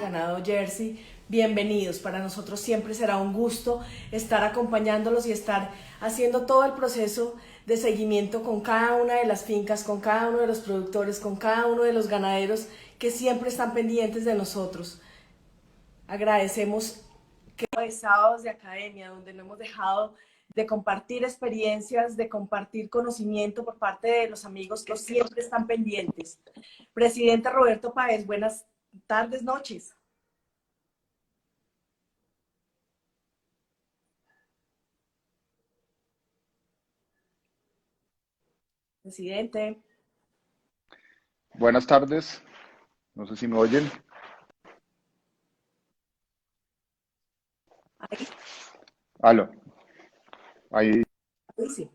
Ganado Jersey, bienvenidos. Para nosotros siempre será un gusto estar acompañándolos y estar haciendo todo el proceso de seguimiento con cada una de las fincas, con cada uno de los productores, con cada uno de los ganaderos que siempre están pendientes de nosotros. Agradecemos que de sábados de academia, donde no hemos dejado de compartir experiencias, de compartir conocimiento por parte de los amigos que siempre están pendientes. Presidente Roberto Páez, buenas tardes, noches. Presidente. Buenas tardes, no sé si me oyen. Ahí, Aló, ahí. ahí sí.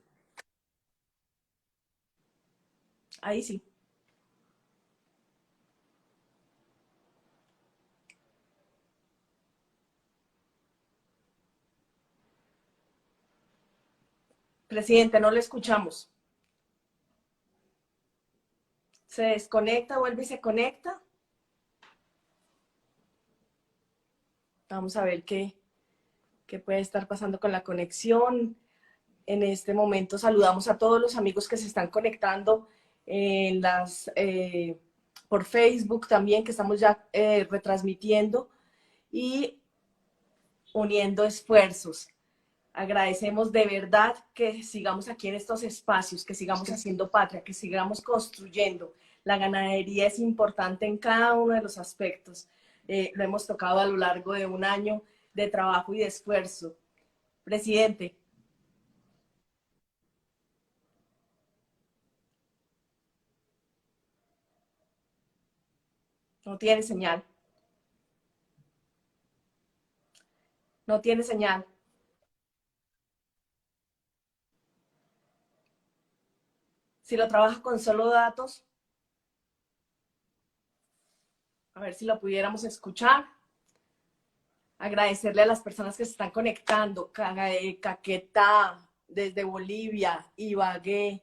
Ahí sí. Presidente, no le escuchamos. Se desconecta, vuelve y se conecta. Vamos a ver qué puede estar pasando con la conexión. En este momento saludamos a todos los amigos que se están conectando en por Facebook también, que estamos ya retransmitiendo y uniendo esfuerzos. Agradecemos de verdad que sigamos aquí en estos espacios, que sigamos haciendo patria, que sigamos construyendo. La ganadería es importante en cada uno de los aspectos. Lo hemos tocado a lo largo de un año de trabajo y de esfuerzo. Presidente. No tiene señal. No tiene señal. Si lo trabaja con solo datos, a ver si lo pudiéramos escuchar. Agradecerle a las personas que se están conectando. Caquetá, desde Bolivia, Ibagué.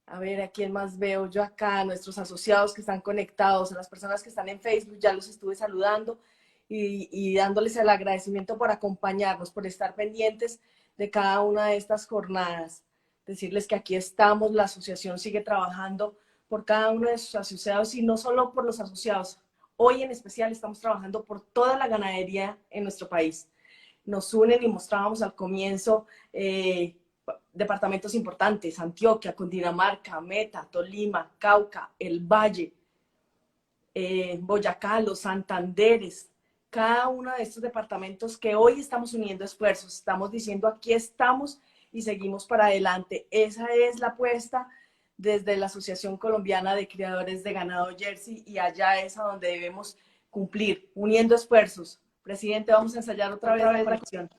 A ver, ¿a quién más veo yo acá? Nuestros asociados que están conectados, a las personas que están en Facebook, ya los estuve saludando y dándoles el agradecimiento por acompañarnos, por estar pendientes de cada una de estas jornadas. Decirles que aquí estamos, la asociación sigue trabajando por cada uno de sus asociados y no solo por los asociados. Hoy en especial estamos trabajando por toda la ganadería en nuestro país. Nos unen y mostrábamos al comienzo departamentos importantes: Antioquia, Cundinamarca, Meta, Tolima, Cauca, el Valle, Boyacá, los Santanderes, cada uno de estos departamentos que hoy estamos uniendo esfuerzos, estamos diciendo aquí estamos y seguimos para adelante. Esa es la apuesta desde la Asociación Colombiana de Criadores de Ganado Jersey y allá es a donde debemos cumplir, uniendo esfuerzos. Presidente, vamos a ensayar otra vez la conexión.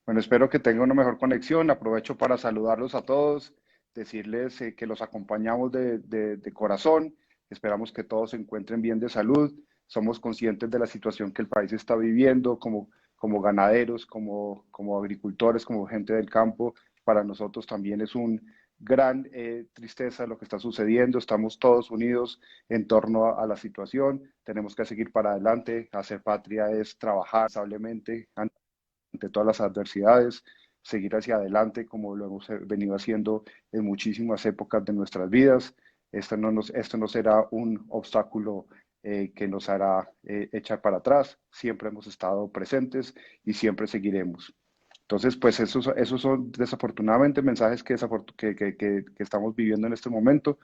Bueno, espero que tenga una mejor conexión. Aprovecho para saludarlos a todos, decirles que los acompañamos de corazón. Esperamos que todos se encuentren bien de salud. Somos conscientes de la situación que el país está viviendo como ganaderos, como agricultores, como gente del campo. Para nosotros también es un gran tristeza lo que está sucediendo. Estamos todos unidos en torno a la situación. Tenemos que seguir para adelante. Hacer patria es trabajar establemente ante todas las adversidades, seguir hacia adelante como lo hemos venido haciendo en muchísimas épocas de nuestras vidas. Esto no será un obstáculo que nos hará echar para atrás. Siempre hemos estado presentes y siempre seguiremos. Entonces, pues esos son desafortunadamente mensajes que estamos viviendo en este momento,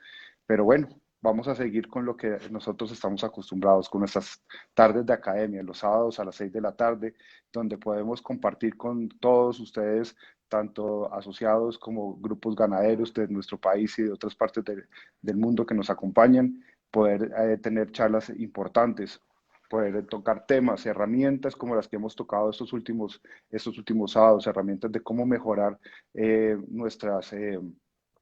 pero bueno, vamos a seguir con lo que nosotros estamos acostumbrados, con nuestras tardes de academia, los sábados a las 6 de la tarde, donde podemos compartir con todos ustedes, tanto asociados como grupos ganaderos de nuestro país y de otras partes del mundo que nos acompañan, poder tener charlas importantes, poder tocar temas, herramientas como las que hemos tocado estos últimos sábados, herramientas de cómo mejorar nuestras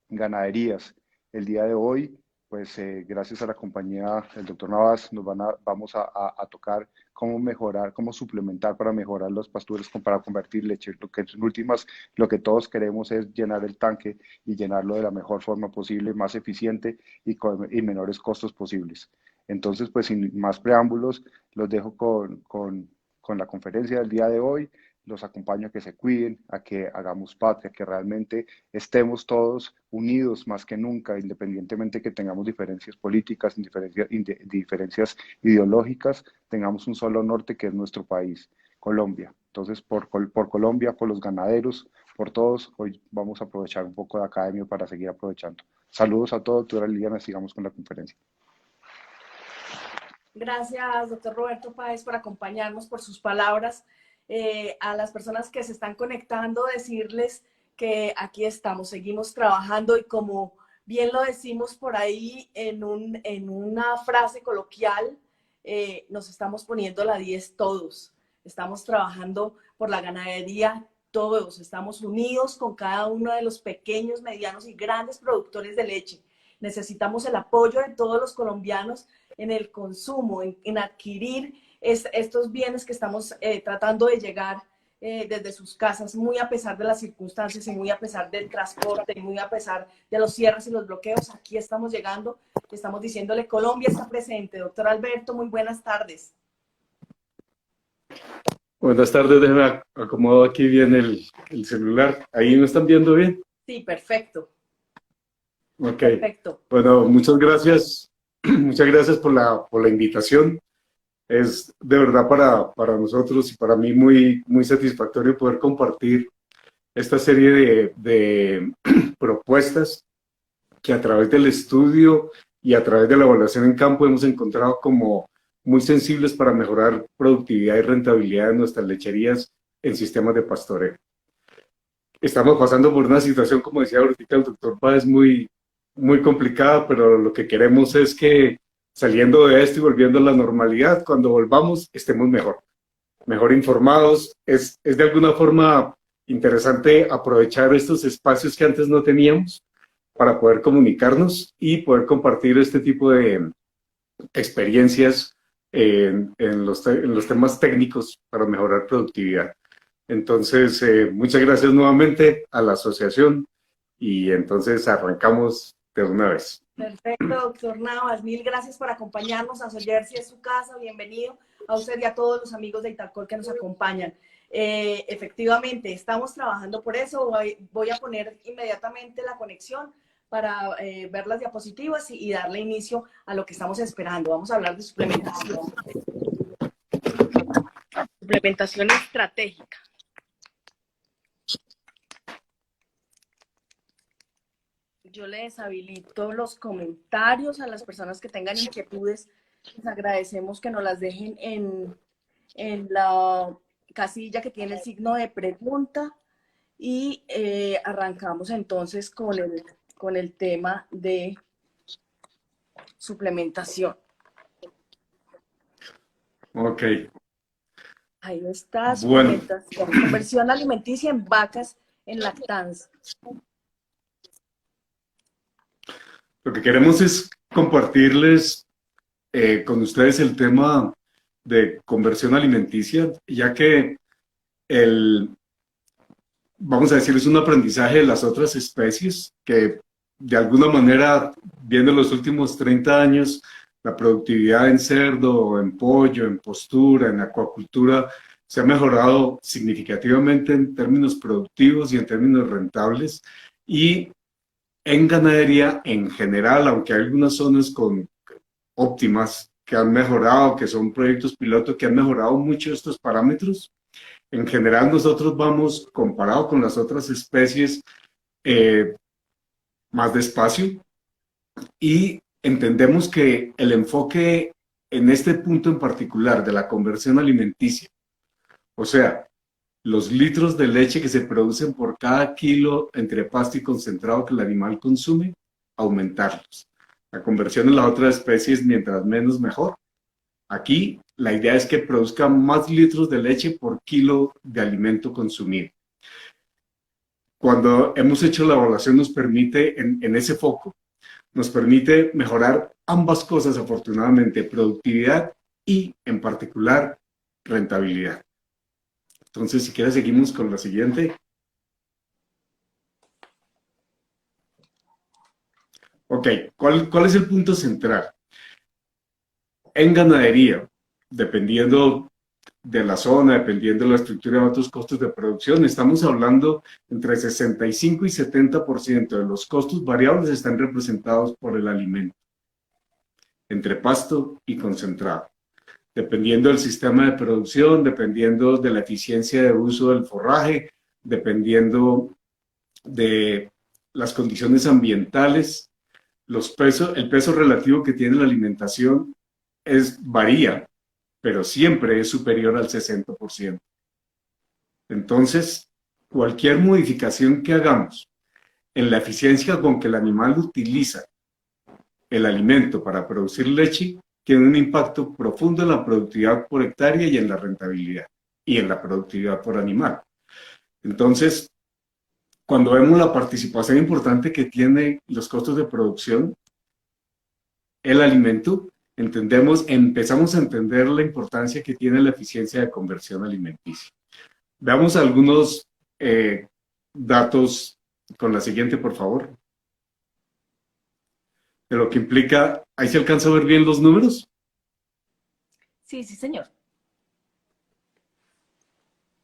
ganaderías. El día de hoy, pues gracias a la compañía del doctor Navas, vamos a tocar cómo mejorar, cómo suplementar para mejorar los pastures, para convertir leche. Lo que en últimas, lo que todos queremos es llenar el tanque y llenarlo de la mejor forma posible, más eficiente y menores costos posibles. Entonces, pues sin más preámbulos, los dejo con la conferencia del día de hoy. Los acompaño a que se cuiden, a que hagamos patria, que realmente estemos todos unidos más que nunca, independientemente que tengamos diferencias políticas, diferencias ideológicas, tengamos un solo norte que es nuestro país, Colombia. Entonces, por Colombia, por los ganaderos, por todos, hoy vamos a aprovechar un poco de academia para seguir aprovechando. Saludos a todos, doctora Liliana, sigamos con la conferencia. Gracias, doctor Roberto Páez, por acompañarnos, por sus palabras. A las personas que se están conectando, decirles que aquí estamos, seguimos trabajando y como bien lo decimos por ahí en una frase coloquial, nos estamos poniendo la 10 todos. Estamos trabajando por la ganadería todos, estamos unidos con cada uno de los pequeños, medianos y grandes productores de leche. Necesitamos el apoyo de todos los colombianos en el consumo, en adquirir estos bienes que estamos tratando de llegar desde sus casas, muy a pesar de las circunstancias y muy a pesar del transporte y muy a pesar de los cierres y los bloqueos. Aquí estamos llegando, estamos diciéndole, Colombia está presente. Doctor Alberto, muy buenas tardes. Buenas tardes, déjame acomodo aquí bien el celular. ¿Ahí me están viendo bien? Sí, perfecto. Ok. Perfecto. Bueno, muchas gracias. Muchas gracias por la invitación. Es de verdad para nosotros y para mí muy satisfactorio poder compartir esta serie de propuestas que a través del estudio y a través de la evaluación en campo hemos encontrado como muy sensibles para mejorar productividad y rentabilidad de nuestras lecherías en sistemas de pastoreo. Estamos pasando por una situación, como decía ahorita el doctor Páez, muy complicada, pero lo que queremos es que saliendo de esto y volviendo a la normalidad, cuando volvamos estemos mejor informados. Es de alguna forma interesante aprovechar estos espacios que antes no teníamos para poder comunicarnos y poder compartir este tipo de experiencias en los temas técnicos para mejorar productividad. Entonces, muchas gracias nuevamente a la asociación y entonces arrancamos de una vez. Perfecto, doctor Navas. Mil gracias por acompañarnos. A Soyersi es su casa. Bienvenido a usted y a todos los amigos de Italcol que nos acompañan. Efectivamente, estamos trabajando por eso. Voy a poner inmediatamente la conexión para ver las diapositivas y darle inicio a lo que estamos esperando. Vamos a hablar de suplementación. Suplementación estratégica. Yo les habilito los comentarios a las personas que tengan inquietudes. Les agradecemos que nos las dejen en la casilla que tiene el signo de pregunta y arrancamos entonces con el tema de suplementación. Ok. Ahí está, Bueno. suplementación, conversión alimenticia en vacas en lactancia. Lo que queremos es compartirles con ustedes el tema de conversión alimenticia, ya que vamos a decir, es un aprendizaje de las otras especies que de alguna manera, viendo los últimos 30 años, la productividad en cerdo, en pollo, en postura, en acuacultura, se ha mejorado significativamente en términos productivos y en términos rentables. Y en ganadería en general, aunque hay algunas zonas óptimas que han mejorado, que son proyectos piloto que han mejorado mucho estos parámetros, en general nosotros vamos, comparado con las otras especies, más despacio y entendemos que el enfoque en este punto en particular de la conversión alimenticia, o sea, los litros de leche que se producen por cada kilo entre pasto y concentrado que el animal consume, aumentarlos. La conversión en la otra especie es mientras menos mejor. Aquí la idea es que produzca más litros de leche por kilo de alimento consumido. Cuando hemos hecho la evaluación nos permite, en ese foco, nos permite mejorar ambas cosas afortunadamente, productividad y en particular rentabilidad. Entonces, si quieres, seguimos con la siguiente. Ok, ¿cuál es el punto central? En ganadería, dependiendo de la zona, dependiendo de la estructura de otros costos de producción, estamos hablando entre 65 y 70% de los costos variables están representados por el alimento, entre pasto y concentrado. Dependiendo del sistema de producción, dependiendo de la eficiencia de uso del forraje, dependiendo de las condiciones ambientales, el peso relativo que tiene la alimentación varía, pero siempre es superior al 60%. Entonces, cualquier modificación que hagamos en la eficiencia con que el animal utiliza el alimento para producir leche tiene un impacto profundo en la productividad por hectárea y en la rentabilidad y en la productividad por animal. Entonces, cuando vemos la participación importante que tiene los costos de producción, el alimento, empezamos a entender la importancia que tiene la eficiencia de conversión alimenticia. Veamos algunos datos con la siguiente, por favor. De lo que implica, ¿ahí se alcanza a ver bien los números? Sí, sí, señor.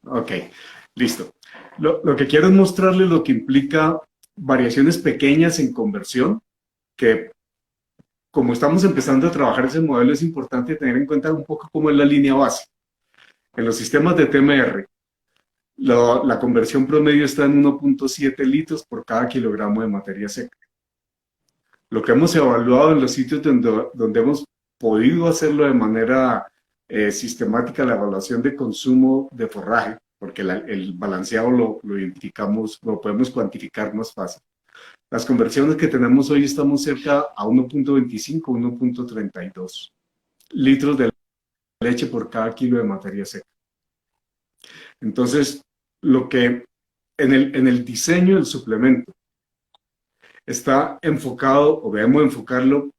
Ok, listo. Lo que quiero es mostrarle lo que implica variaciones pequeñas en conversión, que como estamos empezando a trabajar ese modelo, es importante tener en cuenta un poco cómo es la línea base. En los sistemas de TMR, la conversión promedio está en 1.7 litros por cada kilogramo de materia seca. Lo que hemos evaluado en los sitios donde hemos podido hacerlo de manera sistemática, la evaluación de consumo de forraje, porque el balanceado lo identificamos, lo podemos cuantificar más fácil. Las conversiones que tenemos hoy estamos cerca a 1.25, 1.32 litros de leche por cada kilo de materia seca. Entonces, lo que en el diseño del suplemento está enfocado, o debemos enfocarlo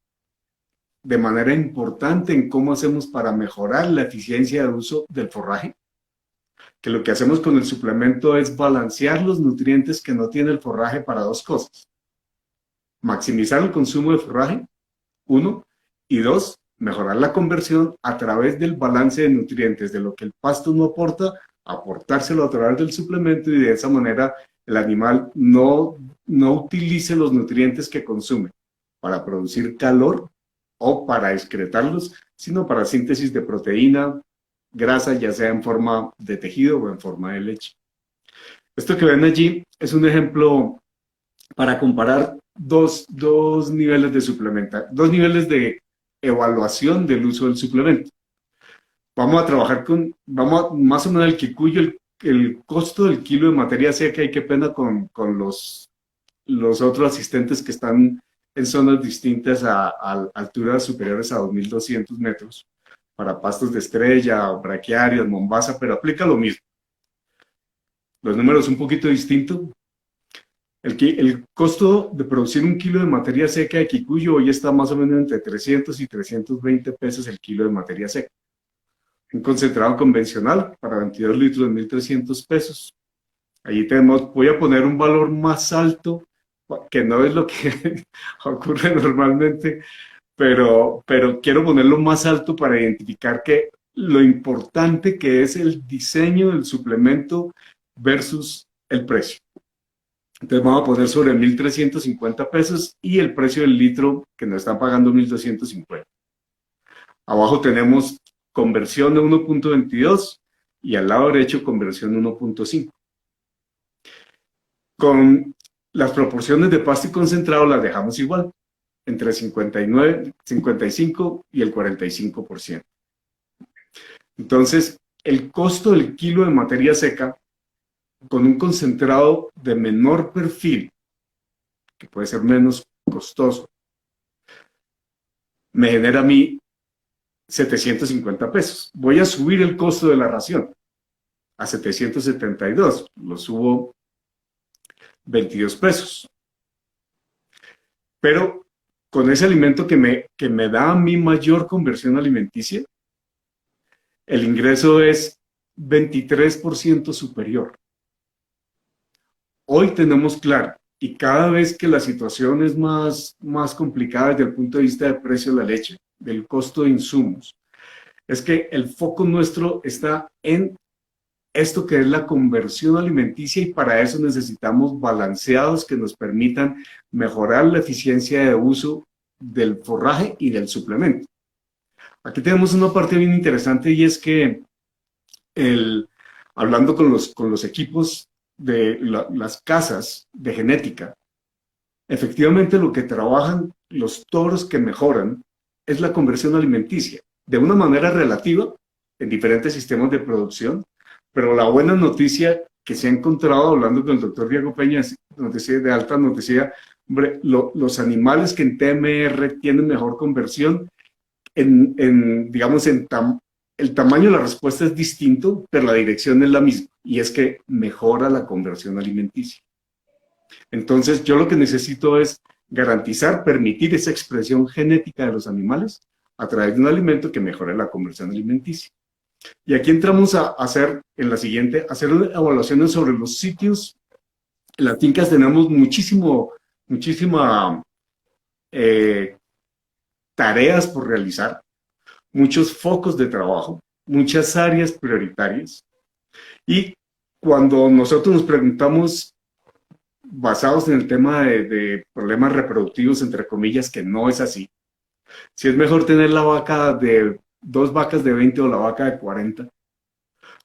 de manera importante en cómo hacemos para mejorar la eficiencia de uso del forraje, que lo que hacemos con el suplemento es balancear los nutrientes que no tiene el forraje para dos cosas. Maximizar el consumo de forraje, 1, y 2, mejorar la conversión a través del balance de nutrientes, de lo que el pasto no aporta, aportárselo a través del suplemento y de esa manera el animal no utilice los nutrientes que consume para producir calor o para excretarlos, sino para síntesis de proteína, grasa, ya sea en forma de tejido o en forma de leche. Esto que ven allí es un ejemplo para comparar dos niveles de suplementación, dos niveles de evaluación del uso del suplemento. Vamos a trabajar más o menos el kikuyu, el costo del kilo de materia seca, y qué pena con los otros asistentes que están en zonas distintas a alturas superiores a 2.200 metros, para pastos de estrella, braquiarias, Mombasa, pero aplica lo mismo. Los números un poquito distintos. El costo de producir un kilo de materia seca de kikuyu hoy está más o menos entre 300 y 320 pesos el kilo de materia seca. Un concentrado convencional para 22 litros de 1.300 pesos. Allí voy a poner un valor más alto, que no es lo que ocurre normalmente, pero quiero ponerlo más alto para identificar que lo importante que es el diseño del suplemento versus el precio. Entonces vamos a poner sobre 1.350 pesos y el precio del litro que nos están pagando 1.250. Abajo tenemos conversión de 1.22 y al lado derecho conversión de 1.5. Con las proporciones de pasto y concentrado las dejamos igual, entre 59, 55 y el 45%. Entonces, el costo del kilo de materia seca con un concentrado de menor perfil, que puede ser menos costoso, me genera a mí 750 pesos. Voy a subir el costo de la ración a 772, lo subo 22 pesos. Pero con ese alimento que me da a mí mayor conversión alimenticia, el ingreso es 23% superior. Hoy tenemos claro, y cada vez que la situación es más complicada desde el punto de vista del precio de la leche, del costo de insumos, es que el foco nuestro está en esto que es la conversión alimenticia, y para eso necesitamos balanceados que nos permitan mejorar la eficiencia de uso del forraje y del suplemento. Aquí tenemos una parte bien interesante, y es que hablando con los equipos de las casas de genética, efectivamente lo que trabajan los toros que mejoran es la conversión alimenticia, de una manera relativa en diferentes sistemas de producción, pero la buena noticia que se ha encontrado hablando con el doctor Diego Peña, nos decía, de Alta, nos decía, hombre, los animales que en TMR tienen mejor conversión, digamos, el tamaño de la respuesta es distinto, pero la dirección es la misma, y es que mejora la conversión alimenticia. Entonces, yo lo que necesito es garantizar, permitir esa expresión genética de los animales a través de un alimento que mejore la conversión alimenticia. Y aquí entramos a hacer, en la siguiente, hacer evaluaciones sobre los sitios. En las fincas tenemos muchísimas tareas por realizar, muchos focos de trabajo, muchas áreas prioritarias. Y cuando nosotros nos preguntamos, basados en el tema de problemas reproductivos, entre comillas, que no es así, si es mejor tener la vaca de 2 vacas de 20 o la vaca de 40,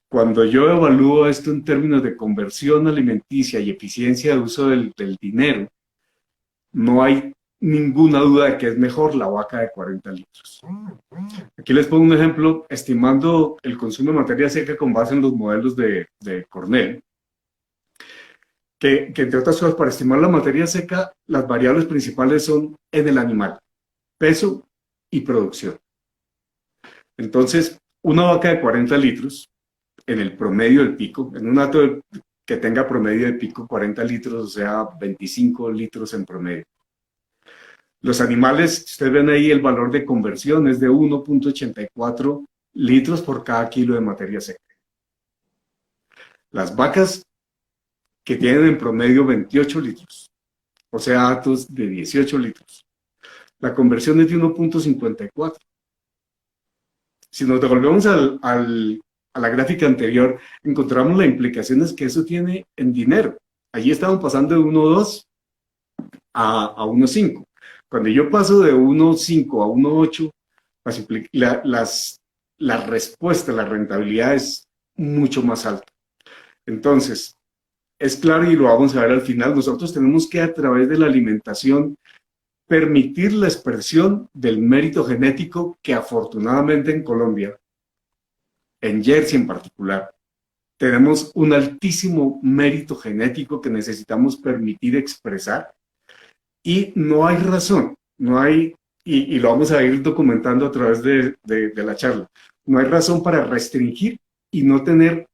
cuando yo evalúo esto en términos de conversión alimenticia y eficiencia de uso del dinero, no hay ninguna duda de que es mejor la vaca de 40 litros. Aquí les pongo un ejemplo, estimando el consumo de materia seca con base en los modelos de Cornell, que entre otras cosas, para estimar la materia seca, las variables principales son en el animal, peso y producción. Entonces, una vaca de 40 litros, en el promedio del pico, en un hato que tenga promedio de pico 40 litros, o sea, 25 litros en promedio. Los animales, ustedes ven ahí, el valor de conversión es de 1.84 litros por cada kilo de materia seca. Las vacas que tienen en promedio 28 litros, o sea, hatos de 18 litros, la conversión es de 1.54. Si nos devolvemos a la gráfica anterior, encontramos las implicaciones que eso tiene en dinero. Allí estamos pasando de 1.2 a 1.5. Cuando yo paso de 1.5 a 1.8, la respuesta, la rentabilidad es mucho más alta. Entonces, es claro, y lo vamos a ver al final, nosotros tenemos que, a través de la alimentación, permitir la expresión del mérito genético que afortunadamente en Colombia, en Jersey en particular, tenemos un altísimo mérito genético que necesitamos permitir expresar, y no hay razón, no hay, y lo vamos a ir documentando a través de la charla, no hay razón para restringir y no tener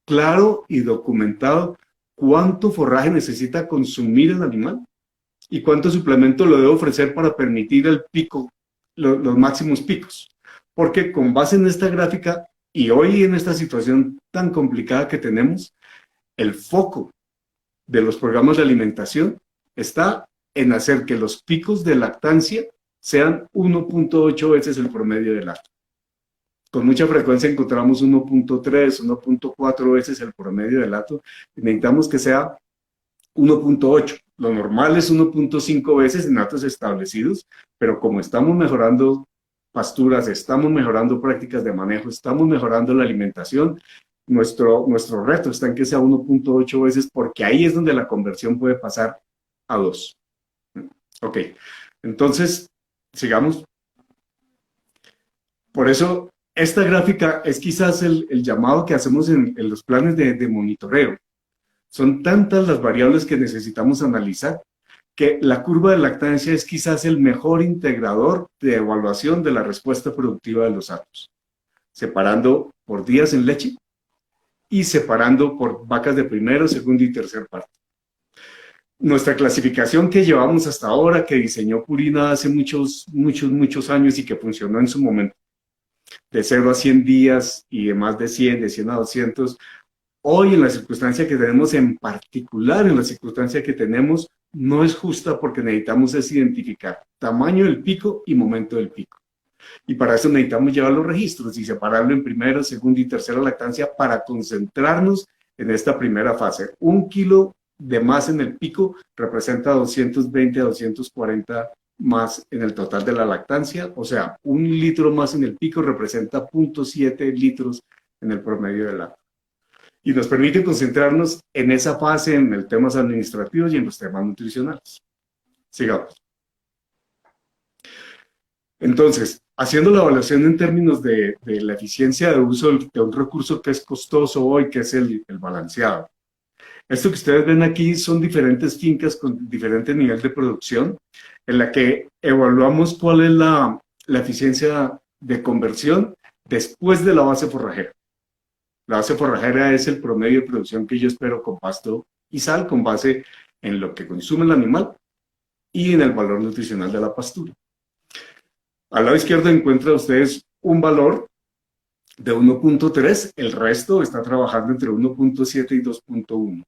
claro y documentado cuánto forraje necesita consumir el animal y cuánto suplemento lo debe ofrecer para permitir el pico, los máximos picos. Porque con base en esta gráfica y hoy en esta situación tan complicada que tenemos, el foco de los programas de alimentación está en hacer que los picos de lactancia sean 1.8 veces el promedio del hato. Con mucha frecuencia encontramos 1.3, 1.4 veces el promedio del hato, y necesitamos que sea 1.8. Lo normal es 1.5 veces en hatos establecidos, pero como estamos mejorando pasturas, estamos mejorando prácticas de manejo, estamos mejorando la alimentación, nuestro reto está en que sea 1.8 veces, porque ahí es donde la conversión puede pasar a 2. Ok, entonces, sigamos. Por eso, esta gráfica es quizás el llamado que hacemos en los planes de monitoreo. Son tantas las variables que necesitamos analizar que la curva de lactancia es quizás el mejor integrador de evaluación de la respuesta productiva de los hatos, separando por días en leche y separando por vacas de primero, segundo y tercer parto. Nuestra clasificación que llevamos hasta ahora, que diseñó Purina hace muchos años y que funcionó en su momento, de 0 a 100 días y de más de 100, de 100 a 200, hoy en la circunstancia que tenemos, en particular en la circunstancia que tenemos, no es justa, porque necesitamos es identificar tamaño del pico y momento del pico. Y para eso necesitamos llevar los registros y separarlo en primera, segunda y tercera lactancia para concentrarnos en esta primera fase. 1 kilo de más en el pico representa 220 a 240 más en el total de la lactancia, o sea, 1 litro más en el pico representa 0.7 litros en el promedio del acto. Y nos permite concentrarnos en esa fase, en los temas administrativos y en los temas nutricionales. Sigamos. Entonces, haciendo la evaluación en términos de la eficiencia de uso de un recurso que es costoso hoy, que es el balanceado. Esto que ustedes ven aquí son diferentes fincas con diferentes niveles de producción, en la que evaluamos cuál es la eficiencia de conversión después de la base forrajera. La base forrajera es el promedio de producción que yo espero con pasto y sal, con base en lo que consume el animal y en el valor nutricional de la pastura. Al lado izquierdo encuentran ustedes un valor de 1.3, el resto está trabajando entre 1.7 y 2.1.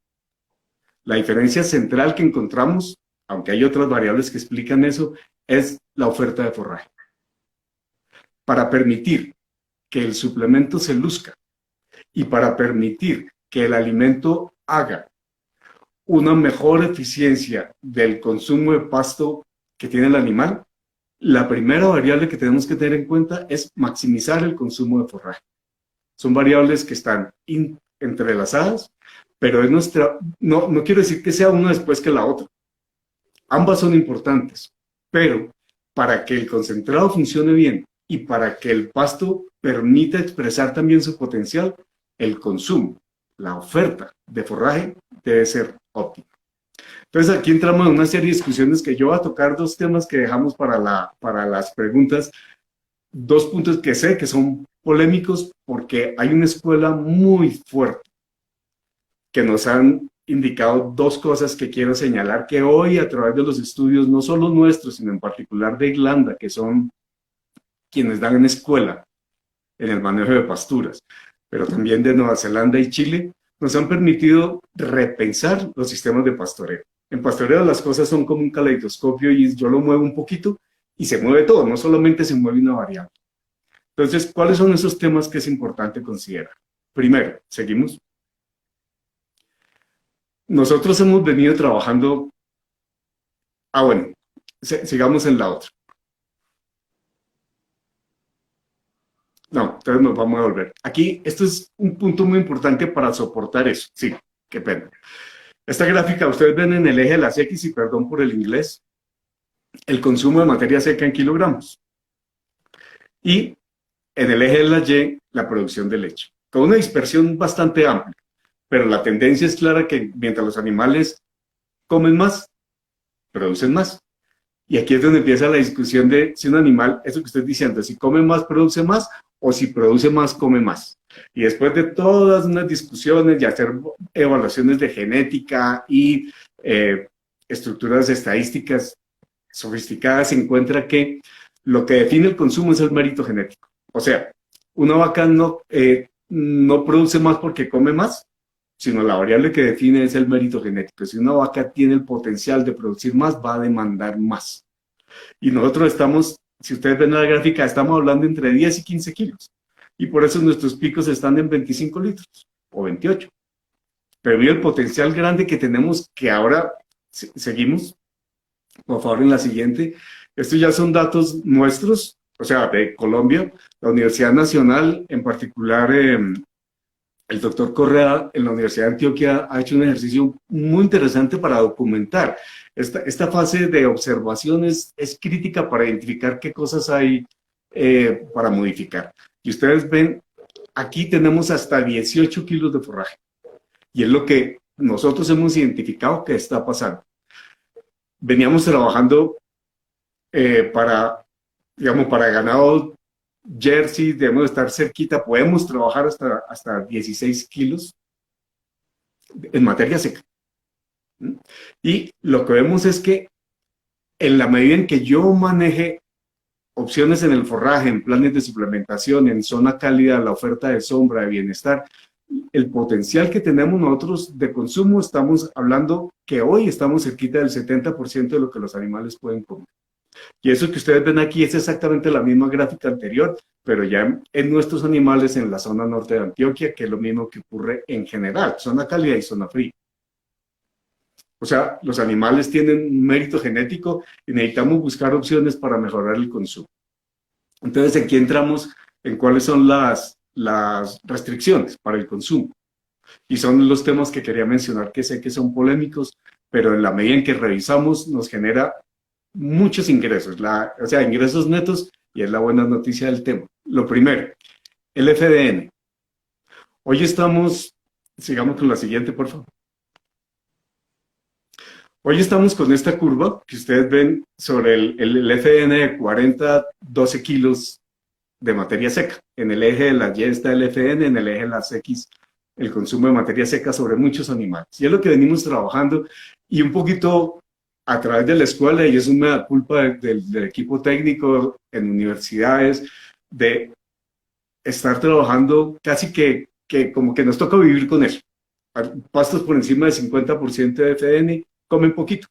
La diferencia central que encontramos, aunque hay otras variables que explican eso, es la oferta de forraje. Para permitir que el suplemento se luzca y para permitir que el alimento haga una mejor eficiencia del consumo de pasto que tiene el animal, la primera variable que tenemos que tener en cuenta es maximizar el consumo de forraje. Son variables que están entrelazadas, pero es no quiero decir que sea una después que la otra. Ambas son importantes, pero para que el concentrado funcione bien y para que el pasto permita expresar también su potencial, el consumo, la oferta de forraje debe ser óptima. Entonces aquí entramos en una serie de discusiones que yo voy a tocar 2 temas que dejamos para las preguntas, 2 puntos que sé que son polémicos porque hay una escuela muy fuerte que nos han indicado 2 cosas que quiero señalar que hoy a través de los estudios, no solo nuestros, sino en particular de Irlanda, que son quienes dan en escuela en el manejo de pasturas, pero también de Nueva Zelanda y Chile, nos han permitido repensar los sistemas de pastoreo. En pastoreo las cosas son como un caleidoscopio y yo lo muevo un poquito y se mueve todo, no solamente se mueve una variable. Entonces, ¿cuáles son esos temas que es importante considerar? Primero, seguimos. Nosotros hemos venido trabajando... bueno, sigamos en la otra. No, entonces nos vamos a volver. Aquí, esto es un punto muy importante para soportar eso. Sí, qué pena. Esta gráfica, ustedes ven en el eje de las X, y perdón por el inglés, el consumo de materia seca en kilogramos. Y en el eje de la Y, la producción de leche. Con una dispersión bastante amplia. Pero la tendencia es clara que mientras los animales comen más, producen más. Y aquí es donde empieza la discusión de si un animal, eso que estoy diciendo, si come más, produce más, o si produce más, come más. Y después de todas unas discusiones y hacer evaluaciones de genética y estructuras estadísticas sofisticadas, se encuentra que lo que define el consumo es el mérito genético. O sea, una vaca no produce más porque come más, sino la variable que define es el mérito genético. Si una vaca tiene el potencial de producir más, va a demandar más. Y nosotros estamos, si ustedes ven la gráfica, estamos hablando entre 10 y 15 kilos. Y por eso nuestros picos están en 25 litros o 28. Pero mira el potencial grande que tenemos, que ahora seguimos, por favor, en la siguiente. Estos ya son datos nuestros, o sea, de Colombia, la Universidad Nacional, en particular el doctor Correa en la Universidad de Antioquia ha hecho un ejercicio muy interesante para documentar. Esta fase de observaciones es crítica para identificar qué cosas hay para modificar. Y ustedes ven, aquí tenemos hasta 18 kilos de forraje. Y es lo que nosotros hemos identificado que está pasando. Veníamos trabajando para ganado Jersey, debemos estar cerquita, podemos trabajar hasta 16 kilos en materia seca. Y lo que vemos es que en la medida en que yo maneje opciones en el forraje, en planes de suplementación, en zona cálida, la oferta de sombra, de bienestar, el potencial que tenemos nosotros de consumo, estamos hablando que hoy estamos cerquita del 70% de lo que los animales pueden comer. Y eso que ustedes ven aquí es exactamente la misma gráfica anterior, pero ya en nuestros animales en la zona norte de Antioquia, que es lo mismo que ocurre en general, zona cálida y zona fría. O sea, los animales tienen un mérito genético y necesitamos buscar opciones para mejorar el consumo. Entonces aquí entramos en cuáles son las restricciones para el consumo. Y son los temas que quería mencionar, que sé que son polémicos, pero en la medida en que revisamos nos genera muchos ingresos, o sea, ingresos netos, y es la buena noticia del tema. Lo primero, el FDN. Hoy estamos, sigamos con la siguiente, por favor. Hoy estamos con esta curva que ustedes ven sobre el FDN de 40-12 kilos de materia seca. En el eje de la Y está el FDN, en el eje de las X el consumo de materia seca sobre muchos animales. Y es lo que venimos trabajando y un poquito a través de la escuela, y eso me da culpa del equipo técnico en universidades, de estar trabajando casi que como que nos toca vivir con eso. Pastos por encima del 50% de FDN comen poquito.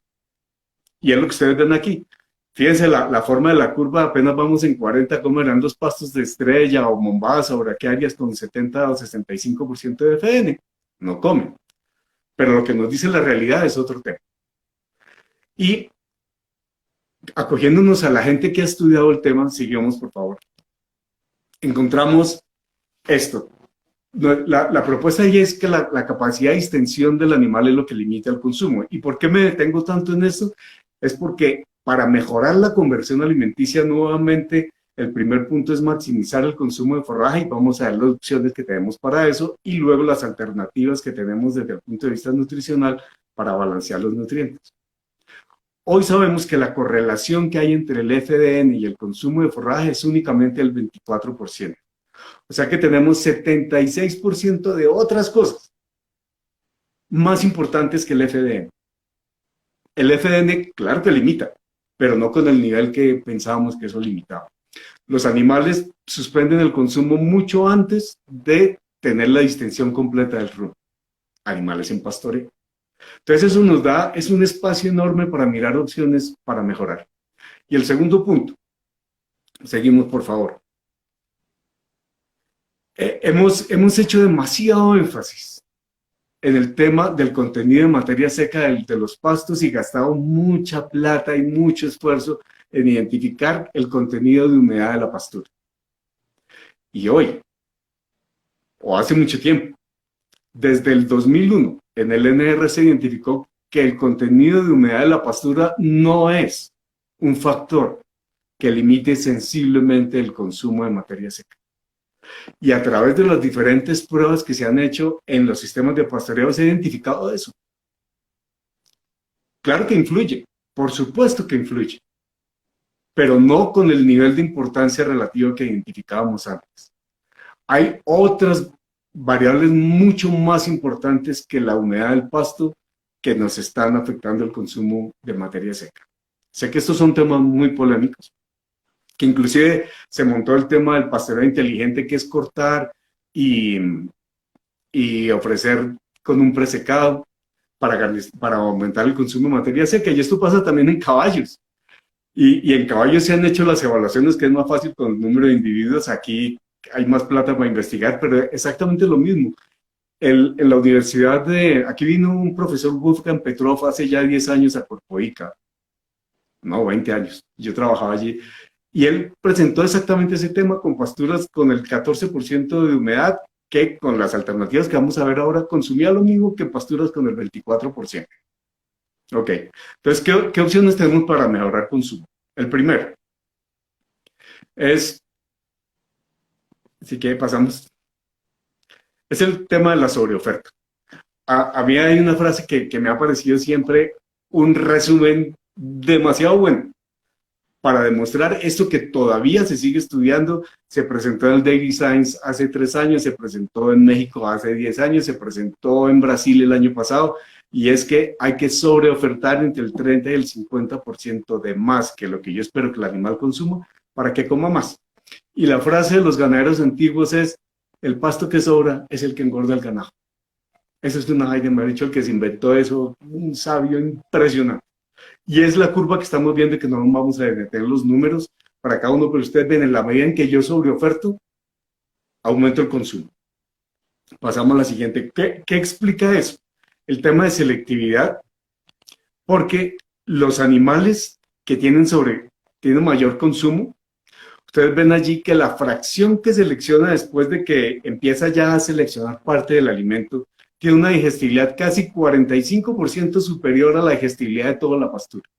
Y es lo que ustedes ven aquí. Fíjense la forma de la curva, apenas vamos en 40, comerán los pastos de Estrella o Mombasa o braquiarias con 70 o 65% de FDN. No comen. Pero lo que nos dice la realidad es otro tema. Y acogiéndonos a la gente que ha estudiado el tema, sigamos por favor. Encontramos esto. La propuesta ahí es que la capacidad de extensión del animal es lo que limita el consumo. ¿Y por qué me detengo tanto en esto? Es porque para mejorar la conversión alimenticia, nuevamente, el primer punto es maximizar el consumo de forraje y vamos a ver las opciones que tenemos para eso y luego las alternativas que tenemos desde el punto de vista nutricional para balancear los nutrientes. Hoy sabemos que la correlación que hay entre el FDN y el consumo de forraje es únicamente el 24%. O sea que tenemos 76% de otras cosas más importantes que el FDN. El FDN, claro que limita, pero no con el nivel que pensábamos que eso limitaba. Los animales suspenden el consumo mucho antes de tener la distensión completa del RUM. Animales en pastoreo. Entonces eso nos da, es un espacio enorme para mirar opciones para mejorar. Y el segundo punto, seguimos por favor. Hemos hecho demasiado énfasis en el tema del contenido de materia seca de los pastos y gastado mucha plata y mucho esfuerzo en identificar el contenido de humedad de la pastura. Y hoy, o hace mucho tiempo, desde el 2001, en el NR se identificó que el contenido de humedad de la pastura no es un factor que limite sensiblemente el consumo de materia seca. Y a través de las diferentes pruebas que se han hecho en los sistemas de pastoreo se ha identificado eso. Claro que influye, por supuesto que influye, pero no con el nivel de importancia relativa que identificábamos antes. Hay otras variables mucho más importantes que la humedad del pasto que nos están afectando el consumo de materia seca. Sé que estos son temas muy polémicos, que inclusive se montó el tema del pastoreo inteligente, que es cortar y ofrecer con un presecado para aumentar el consumo de materia seca. Y esto pasa también en caballos. Y en caballos se han hecho las evaluaciones, que es más fácil con el número de individuos. Aquí hay más plata para investigar, pero exactamente lo mismo. En la universidad aquí vino un profesor Wolfgang Petrov hace ya 10 años a Corpoica. No, 20 años. Yo trabajaba allí. Y él presentó exactamente ese tema con pasturas con el 14% de humedad, que con las alternativas que vamos a ver ahora consumía lo mismo que pasturas con el 24%. Ok, entonces, ¿qué opciones tenemos para mejorar consumo? El primero es, así que pasamos, es el tema de la sobreoferta. A mí hay una frase que me ha parecido siempre un resumen demasiado bueno para demostrar esto que todavía se sigue estudiando. Se presentó en el Daily Science hace 3 años, se presentó en México hace 10 años, se presentó en Brasil el año pasado, y es que hay que sobreofertar entre el 30 y el 50% de más que lo que yo espero que el animal consuma para que coma más. Y la frase de los ganaderos antiguos es: el pasto que sobra es el que engorda el ganado. Eso es una Heidenberg, el que se inventó eso, un sabio impresionante. Y es la curva que estamos viendo, que no vamos a detener los números para cada uno, pero ustedes ven, en la medida en que yo sobreoferto, aumento el consumo. Pasamos a la siguiente. ¿Qué explica eso? El tema de selectividad, porque los animales que tienen mayor consumo, ustedes ven allí que la fracción que selecciona después de que empieza ya a seleccionar parte del alimento tiene una digestibilidad casi 45% superior a la digestibilidad de toda la pastura.